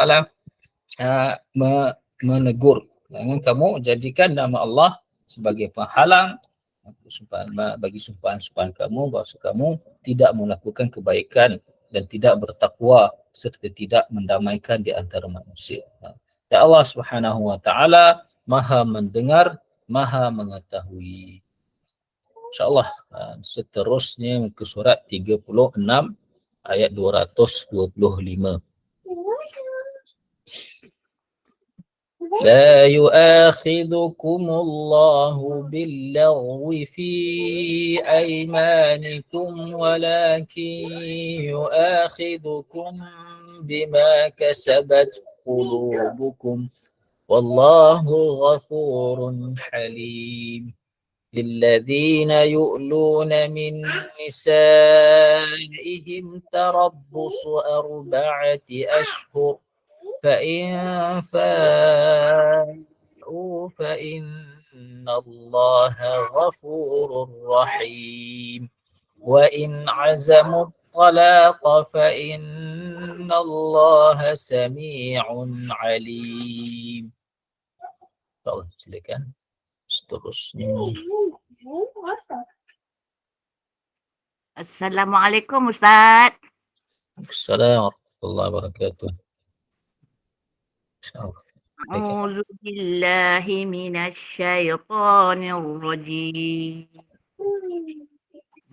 menegur, jangan kamu jadikan nama Allah sebagai penghalang bagi sumpahan-sumpahan kamu, bahawa kamu tidak melakukan kebaikan dan tidak bertakwa serta tidak mendamaikan di antara manusia. Dan Allah Subhanahu wa taala Maha mendengar, Maha mengetahui. InsyaAllah seterusnya muka surat 36 ayat 225. لا يؤاخذكم الله باللغو في أيمانكم ولكن يؤاخذكم بما كسبت قلوبكم والله غفور حليم للذين يؤلون من نسائهم تربص 4 أشهر فإن فاءوا فإن الله غفور رحيم وإن عزموا الطلاق فإن الله سميع عليم. Silakan seterusnya. Assalamualaikum Ustaz. Assalamualaikum warahmatullahi wabarakatuh. A'udzu billahi minasy syaithanir rajim.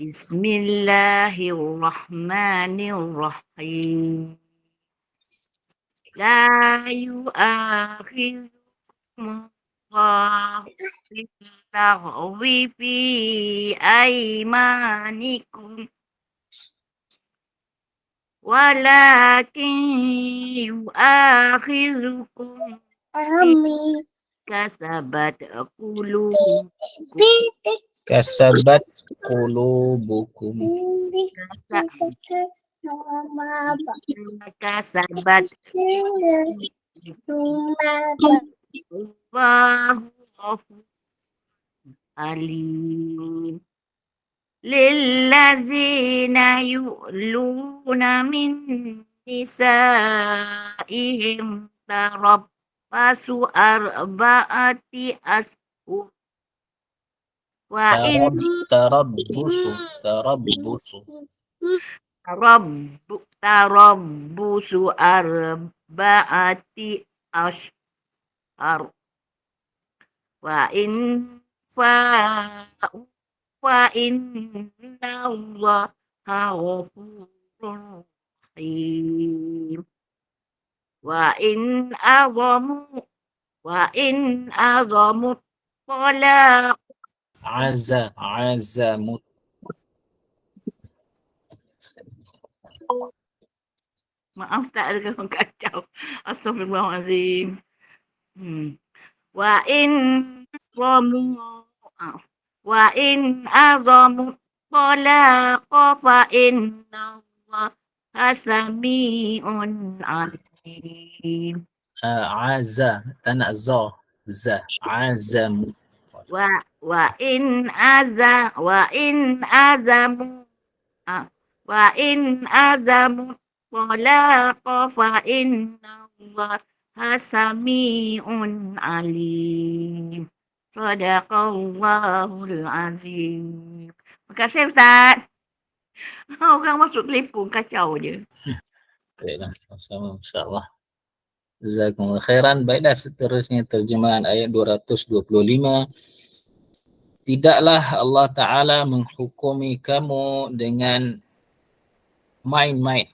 Bismillahirrahmanirrahim. La yu'akhidukum Allahu bil-laghwi fi aymanikum walakin yu'akhidukum kasabat qulubukum Kasabat qulubukum. Kasabat Allahu alim lilladzina yu'luna min nisaihim tarabbasu 4 ashhur wa in Tarabbusu tarabbusu 4 ashhur wa in fa'u fa inna Allaha ghafurur rahim wa in azamu talaq azamut Maaf tak ada orang kacau. Astagfirullahalazim. Wa in azamu wa in azamu talaqa fa inna Allah sami'un alim. Aza, tak nak za, azamu. Wa in azamu wa in azamu talaqa fa inna Allah sami'un alim. Sadaqallahul azim. Terima kasih Ustaz. Orang masuk telefon kacau je. Baiklah, sama-sama insya-Allah. Jazakumullah khairan. Baiklah, seterusnya terjemahan ayat 225. Tidaklah Allah Ta'ala menghukumi kamu dengan main-main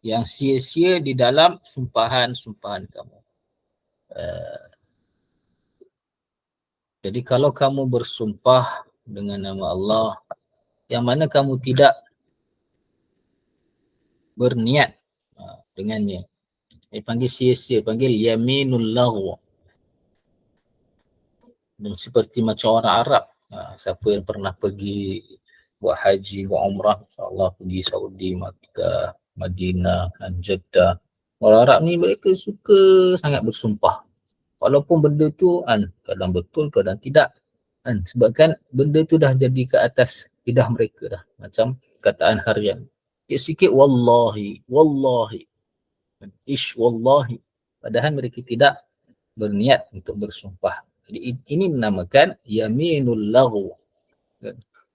yang sia-sia di dalam sumpahan-sumpahan kamu. Jadi kalau kamu bersumpah dengan nama Allah yang mana kamu tidak berniat dengannya, panggil sia-sia, panggil yaminul laghw. Dan seperti macam orang Arab, siapa yang pernah pergi buat haji, buat umrah, insyaAllah pergi Saudi, Makkah, Madinah dan Jeddah. Orang Arab ni mereka suka sangat bersumpah. Walaupun benda tu kadang betul, kadang tidak. Sebabkan benda tu dah jadi ke atas lidah mereka dah. Macam kataan harian. Dia sikit wallahi, wallahi. Ish wallahi. Padahal mereka tidak berniat untuk bersumpah. Jadi ini dinamakan yaminul laghw.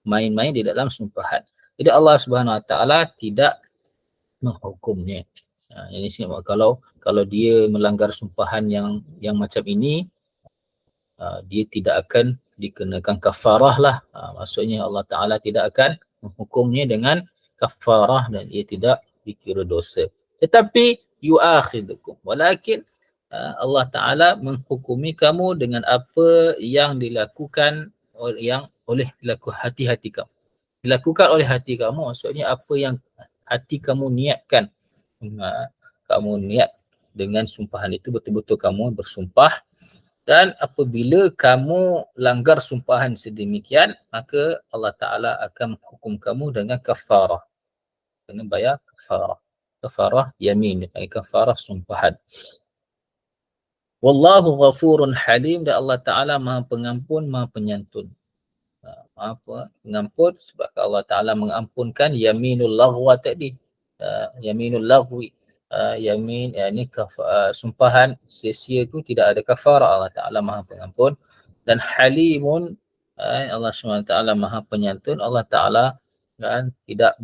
Main-main di dalam sumpahan. Jadi Allah Subhanahu Wa Taala tidak menghukumnya. Ini sebab kalau dia melanggar sumpahan yang macam ini, dia tidak akan dikenakan kafarah lah. Maksudnya Allah Ta'ala tidak akan menghukumnya dengan kafarah dan ia tidak dikira dosa. Tetapi yu'akhidukum. Walakin Allah Ta'ala menghukumi kamu dengan apa yang dilakukan oleh hati-hati kamu. Dilakukan oleh hati kamu, maksudnya apa yang hati kamu niatkan. Kamu niat dengan sumpahan itu, betul-betul kamu bersumpah, dan apabila kamu langgar sumpahan sedemikian, maka Allah Ta'ala akan menghukum kamu dengan kafarah. Kena bayar kafarah. Kafarah yamin, kafarah sumpahan. Wallahu ghafurun halim, dan Allah Ta'ala maha pengampun, maha penyantun. Maha pengampun sebab Allah Ta'ala mengampunkan yaminul laghwa tadi. Yaminul laghwi. Yamin, ini sumpahan sia-sia itu tidak ada kafarah. Allah Ta'ala maha pengampun. Dan halimun, Allah SWT maha penyantun. Allah Ta'ala tidak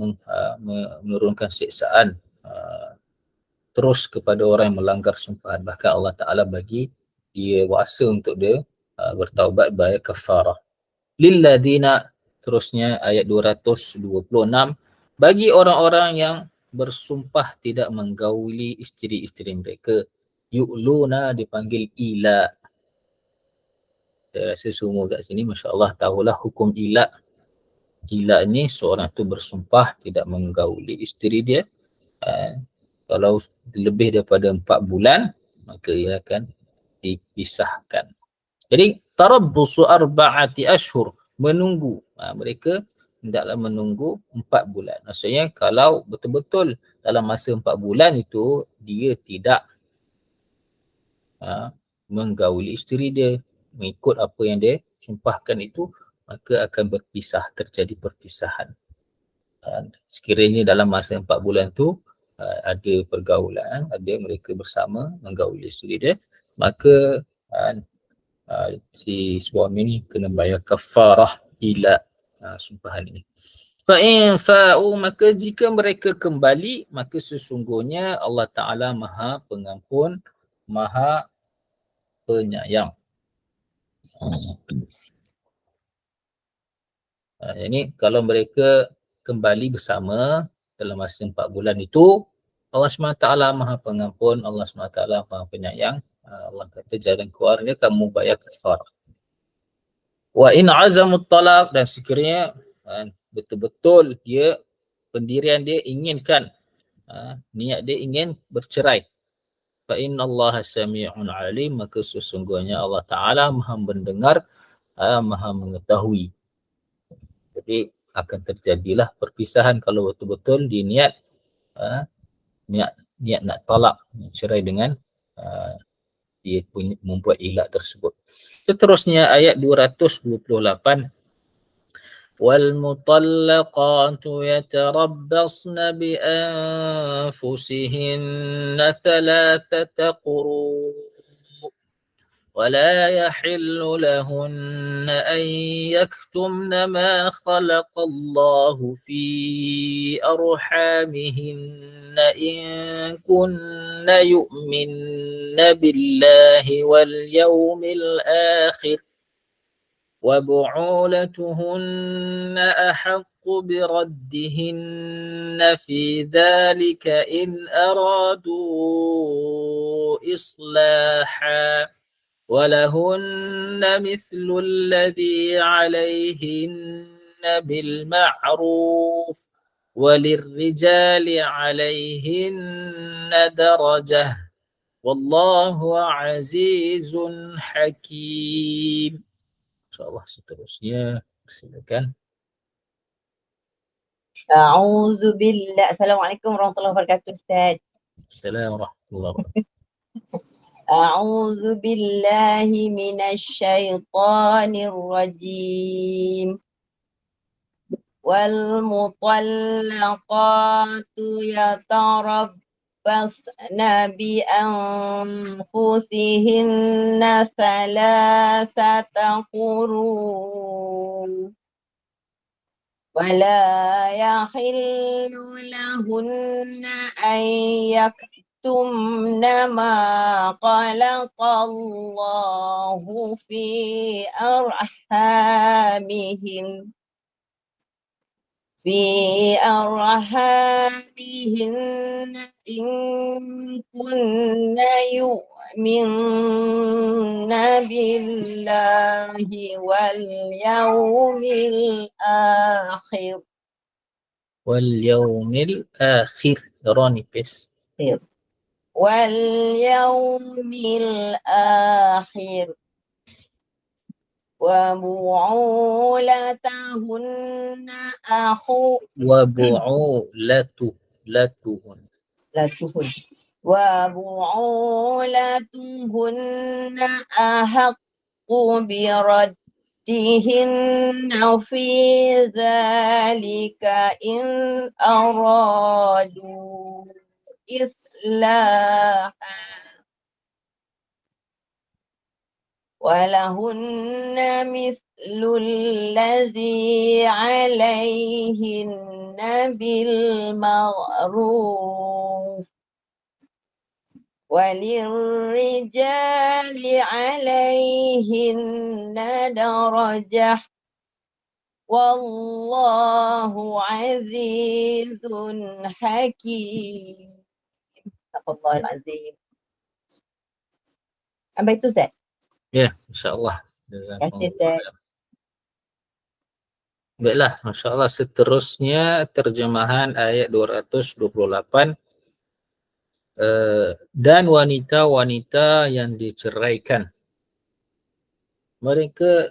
menurunkan siksaan terus kepada orang yang melanggar sumpahan. Bahkan Allah Ta'ala bagi dia kuasa untuk dia bertaubat bayar kafarah. Lilladina, terusnya ayat 226, bagi orang-orang yang bersumpah tidak menggauli isteri-isteri mereka. Yu'luna dipanggil ila. Saya rasa semua kat sini masya-Allah tahulah hukum ila. Ila ni seorang tu bersumpah tidak menggauli isteri dia. Kalau lebih daripada 4 bulan, maka ia akan dipisahkan. Jadi tarabbusu arba'ati ashhur, menunggu. Mereka hendaklah menunggu 4 bulan. Maksudnya kalau betul-betul dalam masa 4 bulan itu dia tidak menggauli isteri dia, mengikut apa yang dia sumpahkan itu, maka akan berpisah, terjadi perpisahan. Sekiranya dalam masa 4 bulan tu ada pergaulan, ada mereka bersama menggauli isteri dia, maka si suami ni kena bayar kafarah ila sumpahan ini. Fa in fa'u, maka jika mereka kembali, maka sesungguhnya Allah Ta'ala maha pengampun, maha penyayang. Ini kalau mereka kembali bersama dalam masa 4 bulan itu, Allah SWT maha pengampun, Allah SWT maha penyayang. Allah kata jalan keluarnya kamu bayar kafarah. Wa in azamut talaq, dan sekiranya betul-betul dia pendirian dia inginkan niat dia ingin bercerai. Fa inna Allah sami'un alim, maka sesungguhnya Allah Ta'ala maha mendengar, maha mengetahui. Jadi akan terjadilah perpisahan kalau betul-betul diniat niat nak talak, cerai dengan dia punya membuat ilat tersebut. Seterusnya ayat 228. وَالْمُطَلَّقَاتُ يَتَرَبَّصْنَ بِأَنفُسِهِنَّ ثَلَاثَةَ قُرُوءٍ ولا يحل لهن أن يكتمن ما خلق الله في أرحامهن إن كن يؤمن بالله واليوم الآخر وبعولتهن أحق بردهن في ذلك إن أرادوا إصلاحا ولهن مثل الذي عليهن بالمعروف وللرجال عليهن درجة والله عزيز حكيم. InsyaAllah seterusnya silakan. A'udzu billah. Assalamualaikum warahmatullahi wabarakatuh, Ustaz. Assalamualaikum warahmatullahi wabarakatuh. أعوذ بالله من الشيطان الرجيم والمطلقات يتربصن بأنفسهن ثلاثة قروء ولا يحل لهن أن يكتمن ما خلق الله في أرحامهن إن كن يؤمن بالله واليوم الآخر واليوم الآخر راني بس واليوم الآخر وبعولتهن وبعولتهن أحق بردهن في ذلك إن أرادوا إصلاحا ولهن مثل الذي عليهن بالمعروف وللرجال عليهن درجة والله عزيز حكيم. Astagfirullahaladzim. Sampai itu, Ustaz? Ya, insyaAllah. Baiklah, masyaAllah. Seterusnya terjemahan ayat 228. Dan wanita-wanita yang diceraikan, mereka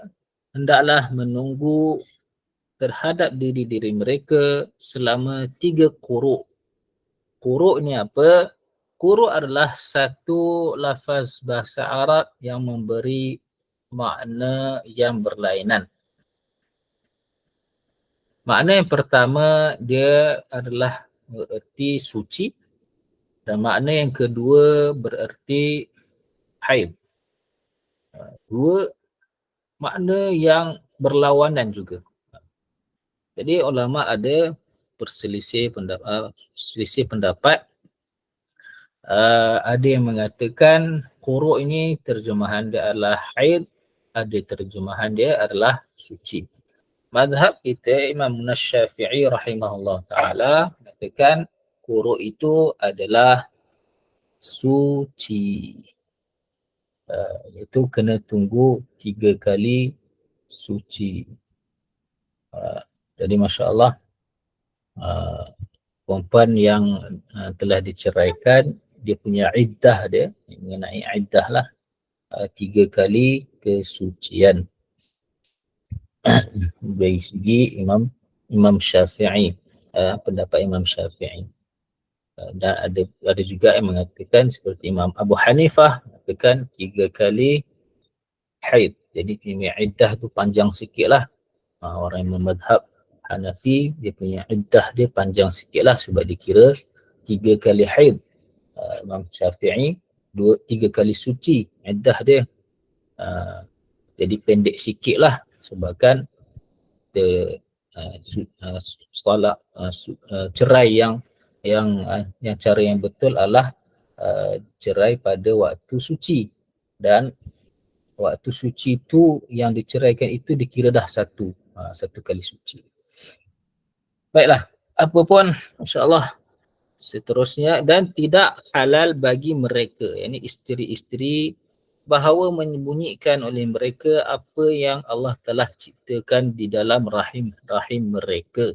hendaklah menunggu terhadap diri mereka selama 3 quru'. Quru' ni apa? Quru' adalah satu lafaz bahasa Arab yang memberi makna yang berlainan. Makna yang pertama, dia adalah bererti suci, dan makna yang kedua bererti haid. Dua makna yang berlawanan juga. Jadi ulama ada perselisih pendapat. Ada yang mengatakan quru' ini terjemahan dia adalah haid, ada terjemahan dia adalah suci. Mazhab kita Imam Syafi'i rahimahullah ta'ala mengatakan quru' itu adalah suci. Iaitu kena tunggu 3 kali suci. Jadi Masya Allah, perempuan yang telah diceraikan, dia punya iddah dia, mengenai iddah lah, 3 kali kesucian dari segi Imam Syafi'i, pendapat Imam Syafi'i. Dan ada juga yang mengatakan seperti Imam Abu Hanifah mengatakan 3 kali haid. Jadi punya iddah tu panjang sikit lah. Orang yang madhab Hanafi dia punya iddah dia panjang sikit lah sebab dikira 3 kali haid. Imam Syafi'i 3 kali suci iddah dia. Jadi pendek sikit lah sebabkan cerai yang cara yang betul adalah cerai pada waktu suci, dan waktu suci itu yang diceraikan itu dikira dah satu kali suci. Baiklah, apa pun insya-Allah seterusnya, dan tidak halal bagi mereka, yakni isteri-isteri, bahawa menyembunyikan oleh mereka apa yang Allah telah ciptakan di dalam rahim mereka.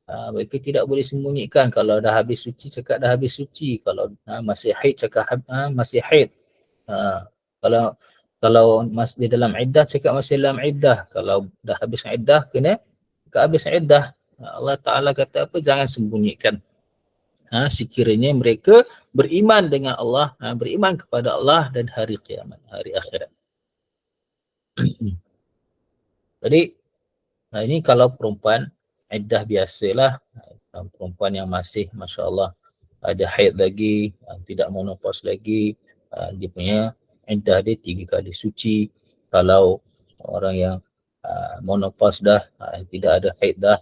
Mereka tidak boleh sembunyikan. Kalau dah habis suci cakap dah habis suci, kalau masih haid cakap masih haid. Kalau masih dalam iddah cakap masih dalam iddah. Kalau dah habis iddah kena cakap habis iddah. Allah Ta'ala kata apa? Jangan sembunyikan. Sekiranya mereka beriman dengan Allah, beriman kepada Allah dan hari kiamat, hari akhirat. Jadi ini kalau perempuan iddah biasalah, perempuan yang masih masya-Allah ada haid lagi, tidak menopause lagi, dia punya iddah dia 3 kali suci. Kalau orang yang menopause dah, tidak ada haid dah,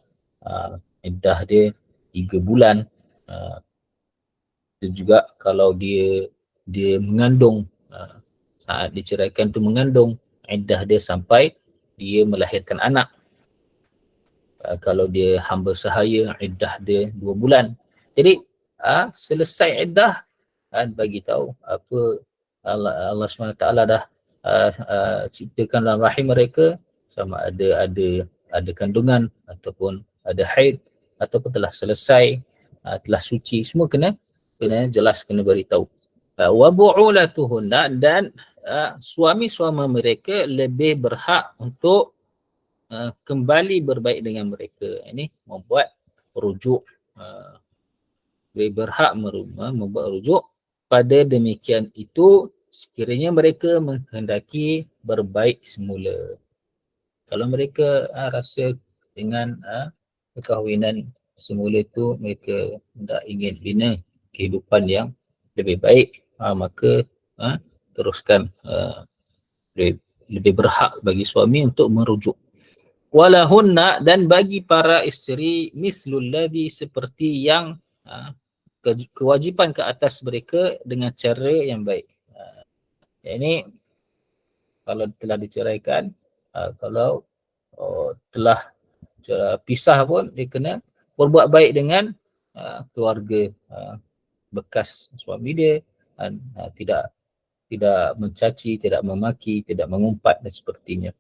iddah dia 3 bulan. Dan juga kalau dia mengandung, saat diceraikan tu mengandung, iddah dia sampai dia melahirkan anak. Kalau dia hamba sahaya, iddah dia 2 bulan. Jadi selesai iddah, bagi tahu apa Allah SWT dah ciptakan dalam rahim mereka, sama ada kandungan ataupun ada haid ataupun telah selesai, telah suci, semua kena jelas, kena beritahu. Wa bu'ulatuhunna, dan suami-suami mereka lebih berhak untuk kembali berbaik dengan mereka. Ini membuat rujuk, lebih berhak membuat rujuk. Pada demikian itu sekiranya mereka menghendaki berbaik semula. Kalau mereka rasa dengan perkahwinan semula itu mereka tidak ingin bina kehidupan yang lebih baik, maka teruskan, lebih berhak bagi suami untuk merujuk. Walahunna, dan bagi para isteri, mislul ladhi, seperti yang kewajipan ke atas mereka dengan cara yang baik. Ini kalau telah diceraikan, kalau telah pisah pun dia kena berbuat baik dengan keluarga bekas suami dia, tidak mencaci, tidak memaki, tidak mengumpat dan sepertinya.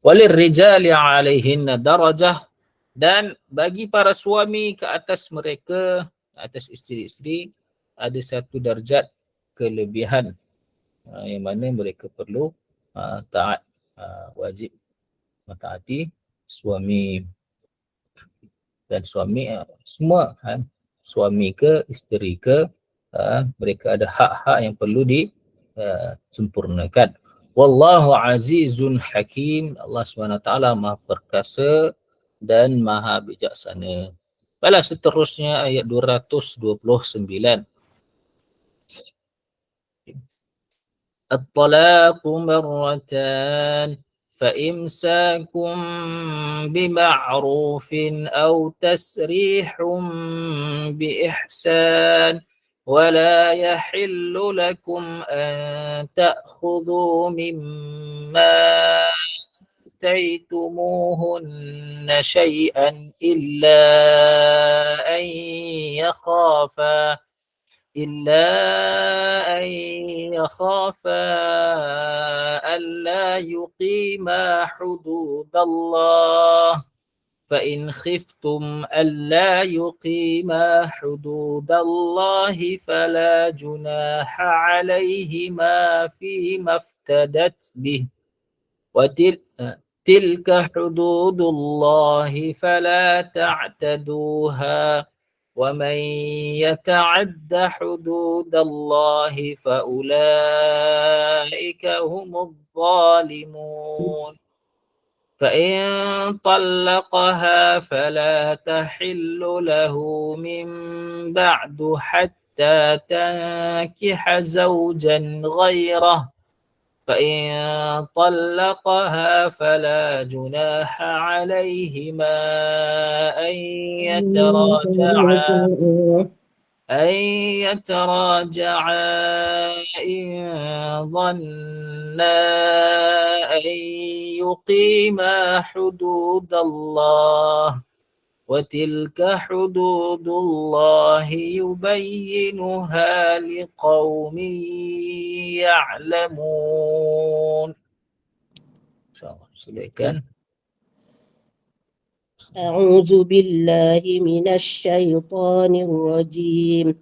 Walir rijali 'alaihinna darajah, dan bagi para suami ke atas mereka, atas isteri-isteri, ada satu darjat kelebihan, yang mana mereka perlu taat, wajib mentaati suami. Dan suami semua, suami ke isteri ke, mereka ada hak-hak yang perlu disempurnakan. Wallahu azizun hakim, Allah SWT Maha perkasa dan Maha bijaksana. Baiklah, seterusnya ayat 229. At-talaqu marratan فإمساكم بمعروف أو تسريح بإحسان ولا يحل لكم أن تأخذوا مما آتيتموهن شيئا إلا أن يخافا ألا يقيما حدود الله فإن خفتم ألا يقيما حدود الله فلا جناح عليهما فيما افتدت به وتلك حدود الله فلا تعتدوها ومن يتعد حدود الله فأولئك هم الظالمون فإن طلقها فلا تحل له من بعد حتى تنكح زوجا غيره فإن طلقها فلا جناح عليهما أن يتراجعا إن ظنا أن يقيما حدود الله وتلك حدود الله يبينها لقوم يعلمون. Silakan. أعوذ بالله من الشيطان الرجيم.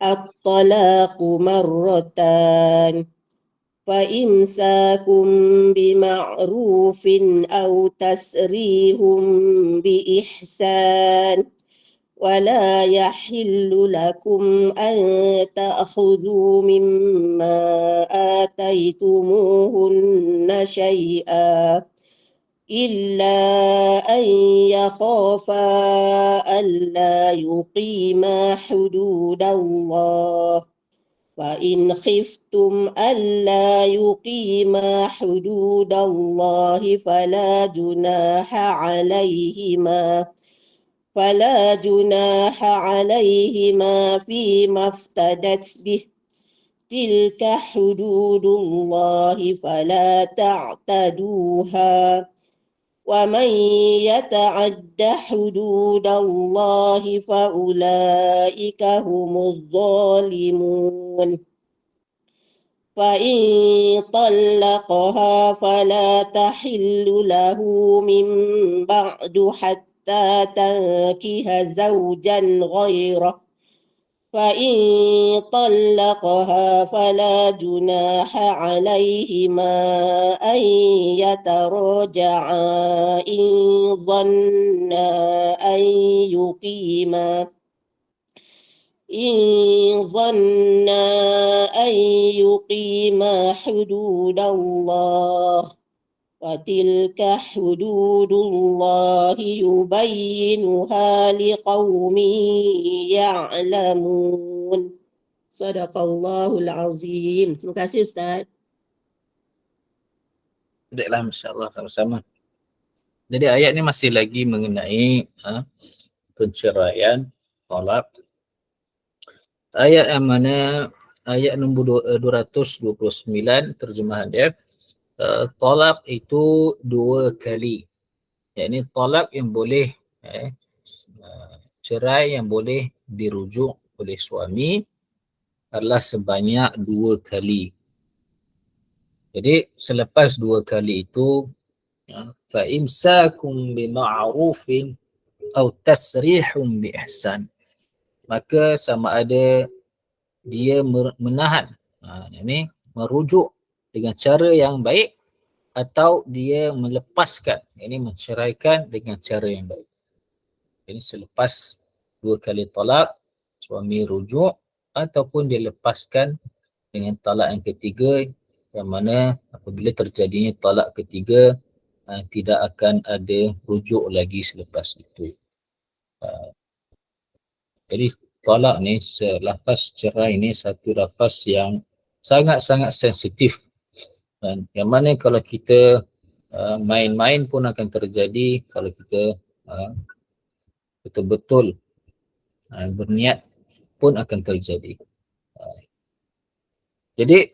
الطلاق مرتان فإمساك بمعروف أو تسريح بإحسان ولا يحل لكم أن تأخذوا مما آتيتموهن شيئا إلا أن يخافا ألا يقيما حدود الله فإن خفتم ألا يقيما حدود الله فلا جناح عليهما فيما افتدت به تلك حدود الله فلا تعتدوها ومن يتعد حدود الله فأولئك هم الظالمون فإن طلقها فلا تحل له من بعد حتى تنكح زوجا غيره فإن طلقها فلا جناح عليهما أن يتراجعا إن ظنا أن يقيما حدود الله وتلك حدود الله يبينها لقوم يعلمون. Sadaqallahul azim. Terima kasih Ustaz. Baiklah, masya-Allah, sama-sama. Jadi ayat ni masih lagi mengenai penceraian, talak. Ayat yang mana ayat nombor 229 terjemahan dia, talak itu 2 kali. Yakni talak yang boleh cerai yang boleh dirujuk oleh suami adalah sebanyak 2 kali. Jadi selepas 2 kali itu fa imsakum bima'rufin atau tasrihum biihsan, maka sama ada dia menahan, ini merujuk dengan cara yang baik atau dia melepaskan, ini menceraikan dengan cara yang baik. Ini selepas 2 kali talak, suami rujuk ataupun dia lepaskan dengan talak yang ketiga, yang mana apabila terjadinya talak ketiga tidak akan ada rujuk lagi selepas itu. Jadi talak ni, lafaz cerai ni satu lafaz yang sangat-sangat sensitif, dan yang mana kalau kita main-main pun akan terjadi kalau kita betul-betul berniat pun akan terjadi. Jadi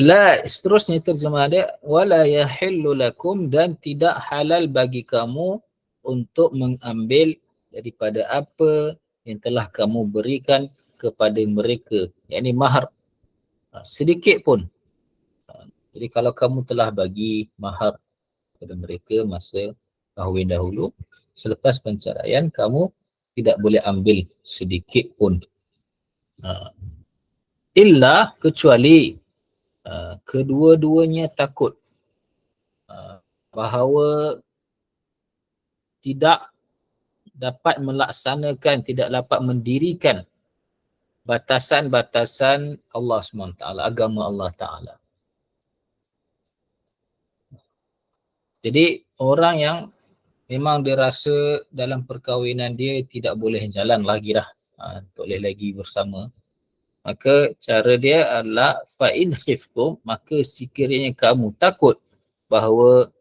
la, seterusnya terjemah dia, wala yahillu lakum, dan tidak halal bagi kamu untuk mengambil daripada apa yang telah kamu berikan kepada mereka, yakni mahar, sedikit pun. Jadi kalau kamu telah bagi mahar kepada mereka masa kahwin dahulu. Selepas penceraian kamu tidak boleh ambil sedikit pun. Illa kecuali kedua-duanya takut bahawa tidak dapat melaksanakan, tidak dapat mendirikan batasan-batasan Allah SWT, agama Allah Ta'ala. Jadi orang yang memang dia rasa dalam perkahwinan dia tidak boleh jalan lagi dah, tak boleh lagi bersama, maka cara dia adalah fa'in khiftum, maka sekiranya kamu takut bahawa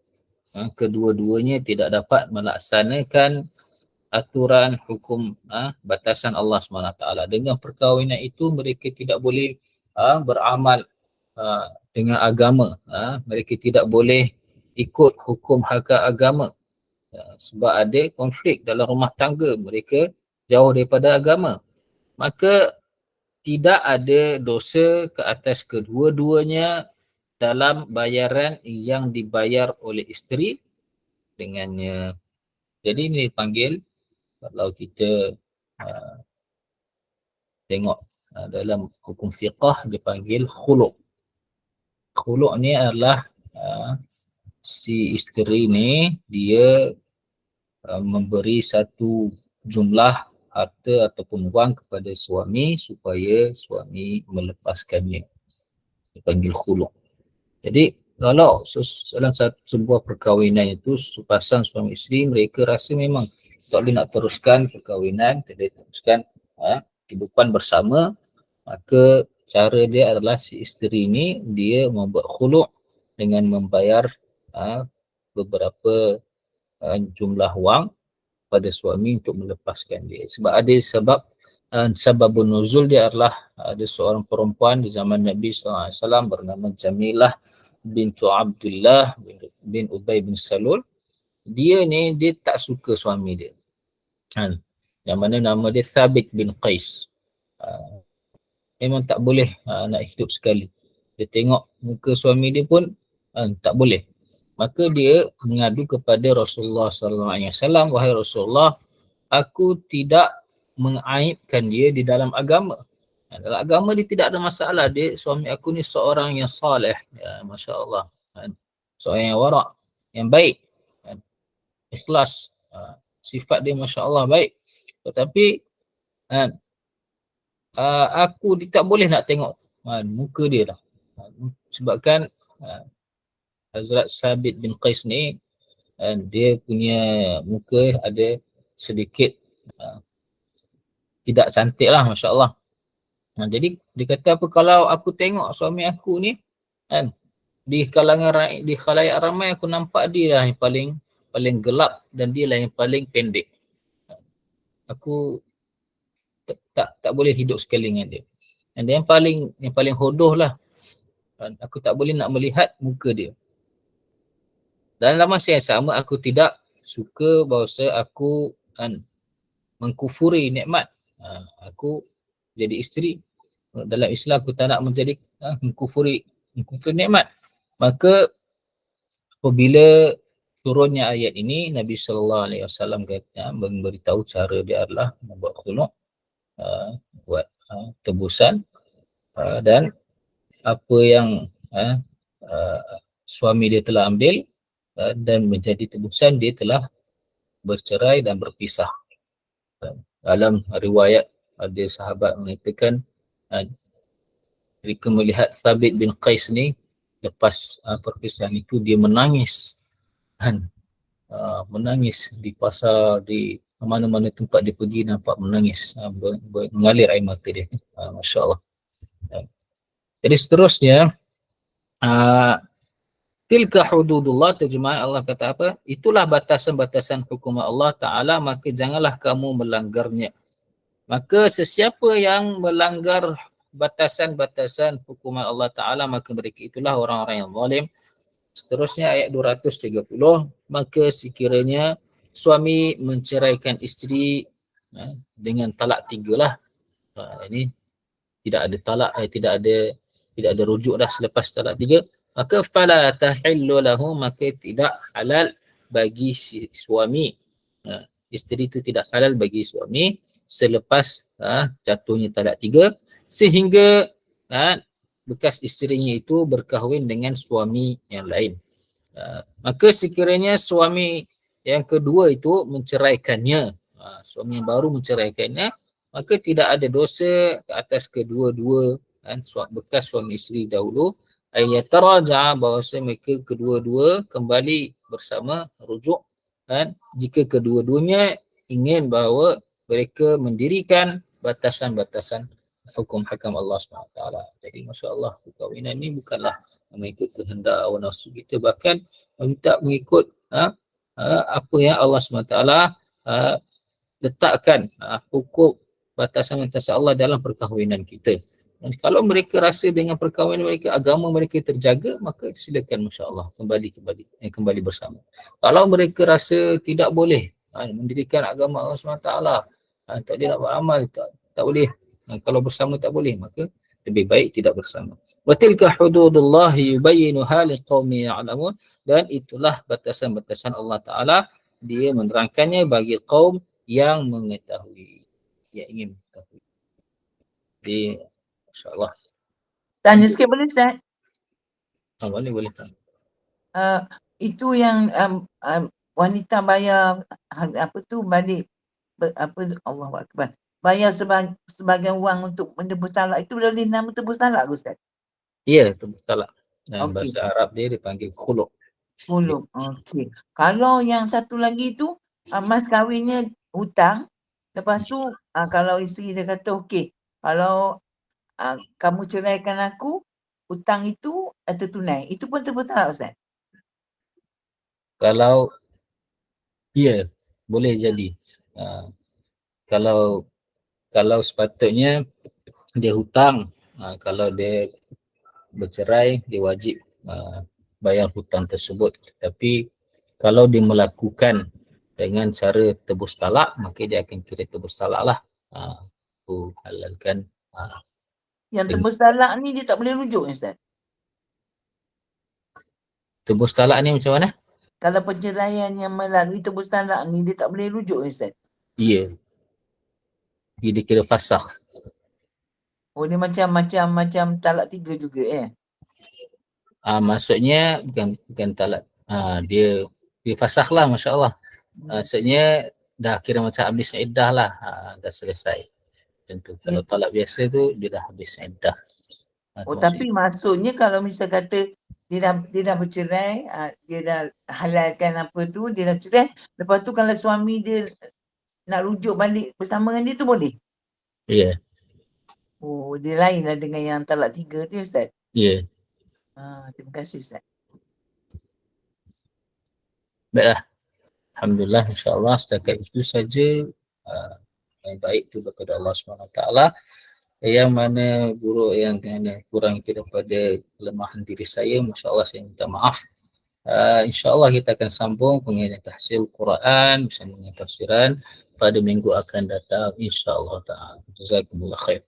kedua-duanya tidak dapat melaksanakan aturan hukum batasan Allah SWT. Dengan perkahwinan itu mereka tidak boleh beramal dengan agama, mereka tidak boleh ikut hukum hakam agama, sebab ada konflik dalam rumah tangga, mereka jauh daripada agama, maka tidak ada dosa ke atas kedua-duanya dalam bayaran yang dibayar oleh isteri dengannya. Jadi ini dipanggil, kalau kita tengok dalam hukum fiqah, dipanggil khulu'. Khulu' ni adalah si isteri ni dia memberi satu jumlah harta ataupun wang kepada suami supaya suami melepaskannya. Dipanggil khulu'. Jadi kalau dalam sebuah perkahwinan itu sepasang suami isteri, mereka rasa memang tak boleh nak teruskan perkahwinan, tak boleh teruskan kehidupan bersama, maka cara dia adalah si isteri ni dia membuat khulu' dengan membayar beberapa jumlah wang pada suami untuk melepaskan dia. Sebab ada sebabun nuzul dia adalah ada seorang perempuan di zaman Nabi SAW bernama Jamilah bintu Abdullah bin Ubay bin Salul. Dia ni dia tak suka suami dia, yang mana nama dia Thabit bin Qais. Memang tak boleh nak hidup sekali. Dia tengok muka suami dia pun tak boleh. Maka dia mengadu kepada Rasulullah SAW, wahai Rasulullah, aku tidak mengaibkan dia di dalam agama. Dalam agama dia tidak ada masalah. Dia, suami aku ni seorang yang saleh, Masya Allah, seorang yang warak, yang baik, ikhlas, sifat dia Masya Allah baik. Tetapi aku tak boleh nak tengok muka dia lah. Sebabkan Hazrat Thabit bin Qais ni dia punya muka ada sedikit tidak cantik lah, Masya Allah. Jadi dia kata apa, kalau aku tengok suami aku ni di khalayak ramai, aku nampak dia lah yang paling gelap dan dia lah yang paling pendek. Aku tak boleh hidup sekali dengan dia. Dan dia yang paling hodoh lah. Aku tak boleh nak melihat muka dia. Dan dalam masa yang sama, aku tidak suka bahawa aku mengkufuri nikmat. Aku jadi isteri. Dalam Islam aku tak nak menjadi mengkufuri nikmat. Maka apabila turunnya ayat ini, Nabi SAW memberitahu cara dia adalah membuat khulu', buat tebusan, dan apa yang suami dia telah ambil dan menjadi tebusan, dia telah bercerai dan berpisah. Dalam riwayat ada sahabat mengatakan ketika melihat Thabit bin Qais ni lepas perpisahan itu, dia menangis, menangis di pasar, di mana-mana tempat dia pergi nampak menangis, mengalir air mata dia. Masya Allah. Jadi seterusnya, tilka hududullah, terjemahan Allah kata apa? Itulah batasan-batasan hukum Allah Ta'ala, maka janganlah kamu melanggarnya. Maka sesiapa yang melanggar batasan-batasan hukum Allah Ta'ala, maka mereka itulah orang-orang yang zalim. Seterusnya ayat 230, maka sekiranya suami menceraikan isteri dengan talak 3 lah. Ini tidak ada talak, tidak ada rujuk dah selepas talak 3, maka fala tahillu lahu, maka tidak halal bagi si suami. Isteri itu tidak halal bagi suami selepas jatuhnya talak 3 sehingga bekas isterinya itu berkahwin dengan suami yang lain. Maka sekiranya suami yang kedua itu menceraikannya, suami yang baru menceraikannya, maka tidak ada dosa ke atas kedua-dua bekas suami isteri dahulu. Ayataraja, bahawasa mereka kedua-dua kembali bersama, rujuk, jika kedua-duanya ingin bahawa mereka mendirikan batasan-batasan hukum hakam Allah SWT. Jadi masya-Allah, perkahwinan ini bukanlah mengikut kehendak hawa nafsu kita, bahkan minta mengikut apa yang Allah SWT letakkan, hukum batasan-batasan Allah dalam perkahwinan kita. Dan kalau mereka rasa dengan perkahwinan mereka, agama mereka terjaga, maka silakan masya-Allah kembali bersama. Kalau mereka rasa tidak boleh mendirikan agama Allah SWT, tak boleh nak beramal, tak boleh, kalau bersama tak boleh, maka lebih baik tidak bersama. Wa tilka hududullah yubayyinuha liqaumin ya'lamun, dan itulah batasan-batasan Allah Taala, dia menerangkannya bagi kaum yang mengetahui, yang ingin mengetahui. Jadi masya-Allah. Tanya sikit boleh Ustaz? Boleh tak? Itu yang wanita bayar apa tu balik Allahu Akbar. Bayar sebagian wang untuk menebus talak, itu boleh nama tebus talak ke Ustaz? Ya, tebus talak. Dan Okey. bahasa Arab dia dipanggil khulu'. Khulu'. Okey. Kalau yang satu lagi tu mas kahwinnya hutang, lepas tu kalau isteri dia kata okey, kalau kamu ceraikan aku, hutang itu tertunai, itu pun tebus talak Ustaz? Kalau ya, boleh jadi. Kalau sepatutnya dia hutang, kalau dia bercerai, dia wajib bayar hutang tersebut. Tapi kalau dia melakukan dengan cara tebus talak, maka dia akan kira tebus talak lah. Itu halalkan. Yang tebus talak ni dia tak boleh rujuk Ustaz? Tebus talak ni macam mana? Kalau perceraian yang melalui tebus talak ni dia tak boleh rujuk Ustaz? Ya. Dia kira fasakh. Oh, dia macam talak 3 juga Maksudnya bukan talak. Dia fasakh lah, masya-Allah. Maksudnya dah kira macam habis iddah lah, dah selesai. Tentu kalau talak biasa tu dia dah habis iddah. Tapi maksudnya kalau misal kata dia dah bercerai, dia dah halalkan apa tu, dia dah bercerai, lepas tu kalau suami dia nak rujuk balik bersama dengan dia tu boleh? Ya. Oh, dia lain lah dengan yang talak 3 tu Ustaz? Ya. Terima kasih Ustaz. Baiklah. Alhamdulillah, insya-Allah setakat itu saja. Yang baik itu daripada Allah SWT. Yang mana buruk, yang kurang itu daripada kelemahan diri saya, masya-Allah saya minta maaf. InsyaAllah kita akan sambung pengajian tahsil Quran bersama dengan tafsiran pada minggu akan datang, insyaAllah ta'ala. Jazakumullah khair.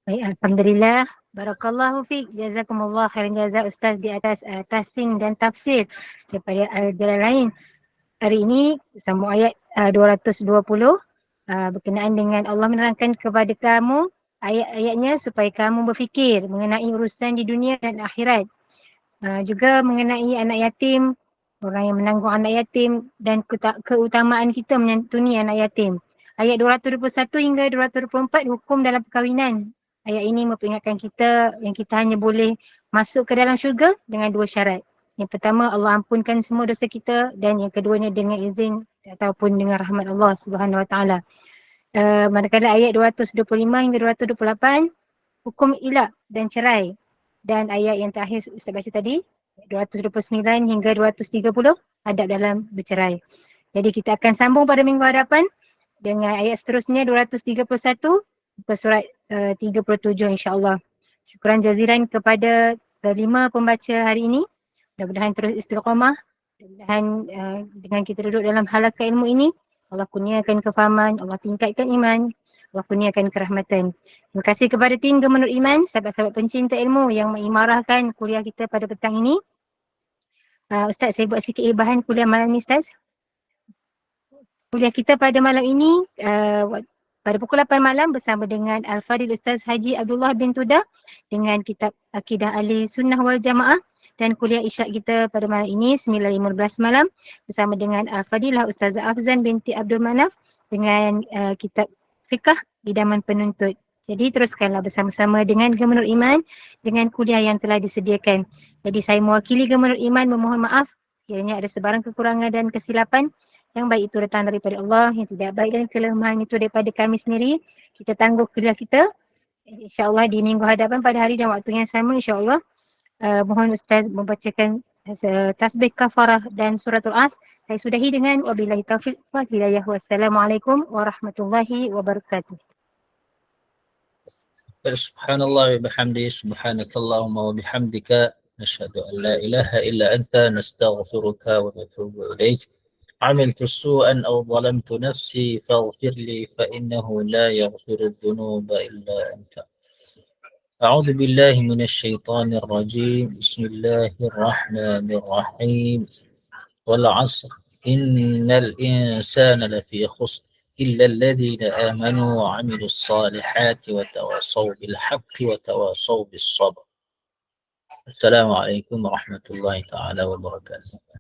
Baik, alhamdulillah. Barakallahu fiik. Jazakumullah khairan jazak Ustaz di atas tahsin dan tafsir daripada Al-Jalalain. Hari ini sambung ayat 220 berkenaan dengan Allah menerangkan kepada kamu ayat-ayatnya supaya kamu berfikir mengenai urusan di dunia dan akhirat. Juga mengenai anak yatim, orang yang menanggung anak yatim dan keutamaan kita menyantuni anak yatim. Ayat 221 hingga 224 hukum dalam perkahwinan. Ayat ini memperingatkan kita yang kita hanya boleh masuk ke dalam syurga dengan 2 syarat. Yang pertama, Allah ampunkan semua dosa kita, dan yang keduanya dengan izin ataupun dengan rahmat Allah Subhanahu Wa Taala. Manakala ayat 225 hingga 228 hukum ilak dan cerai, dan ayat yang terakhir Ustaz baca tadi 229 hingga 230 adab dalam bercerai. Jadi kita akan sambung pada minggu hadapan dengan ayat seterusnya 231 muka surat 37 insya-Allah. Syukran jazilan kepada kelima pembaca hari ini. Mudah-mudahan terus istiqamah. Mudah-mudahan dengan kita duduk dalam halaqah ilmu ini, Allah kurniakan kefahaman, Allah tingkatkan iman, Allah kurniakan kerahmatan. Terima kasih kepada tim Gemenur Iman, sahabat-sahabat pencinta ilmu yang mengimarahkan kuliah kita pada petang ini. Ustaz, saya buat sikit bahan kuliah malam ni, Ustaz. Kuliah kita pada malam ini pada pukul 8 malam bersama dengan Al-Fadhil Ustaz Haji Abdullah bin Tudah dengan kitab Akidah Ahli Sunnah wal Jamaah, dan kuliah isyak kita pada malam ini 9.15 malam bersama dengan Al-Fadilah Ustazah Afzan binti Abdul Manaf dengan kitab Fiqh Idaman Penuntut. Jadi teruskanlah bersama-sama dengan Gemenur Iman dengan kuliah yang telah disediakan. Jadi saya mewakili Gemenur Iman memohon maaf sekiranya ada sebarang kekurangan dan kesilapan. Yang baik itu datang daripada Allah, yang tidak baik dan kelemahan itu daripada kami sendiri. Kita tangguh kuliah kita, InsyaAllah di minggu hadapan pada hari dan waktu yang sama, InsyaAllah. Mohon Ustaz membacakan tasbih kafarah dan suratul As. Saya sudahi dengan wabillahi taufiq wal hidayah. Wassalamualaikum warahmatullahi wabarakatuh. Subhanallah wa bihamdi, subhanakallahumma wa bihamdika, nashhadu an la ilaha illa anta, nastaghfiruka wa natubu ilaik. عملت سوءا أو ظلمت نفسي فاغفر لي فإنه لا يغفر الذنوب إلا أنت. أعوذ بالله من الشيطان الرجيم. بسم الله الرحمن الرحيم. والعصر إن الإنسان لفي خسر إلا الذين آمنوا وعملوا الصالحات وتواصوا بالحق وتواصوا بالصبر. السلام عليكم ورحمة الله تعالى وبركاته.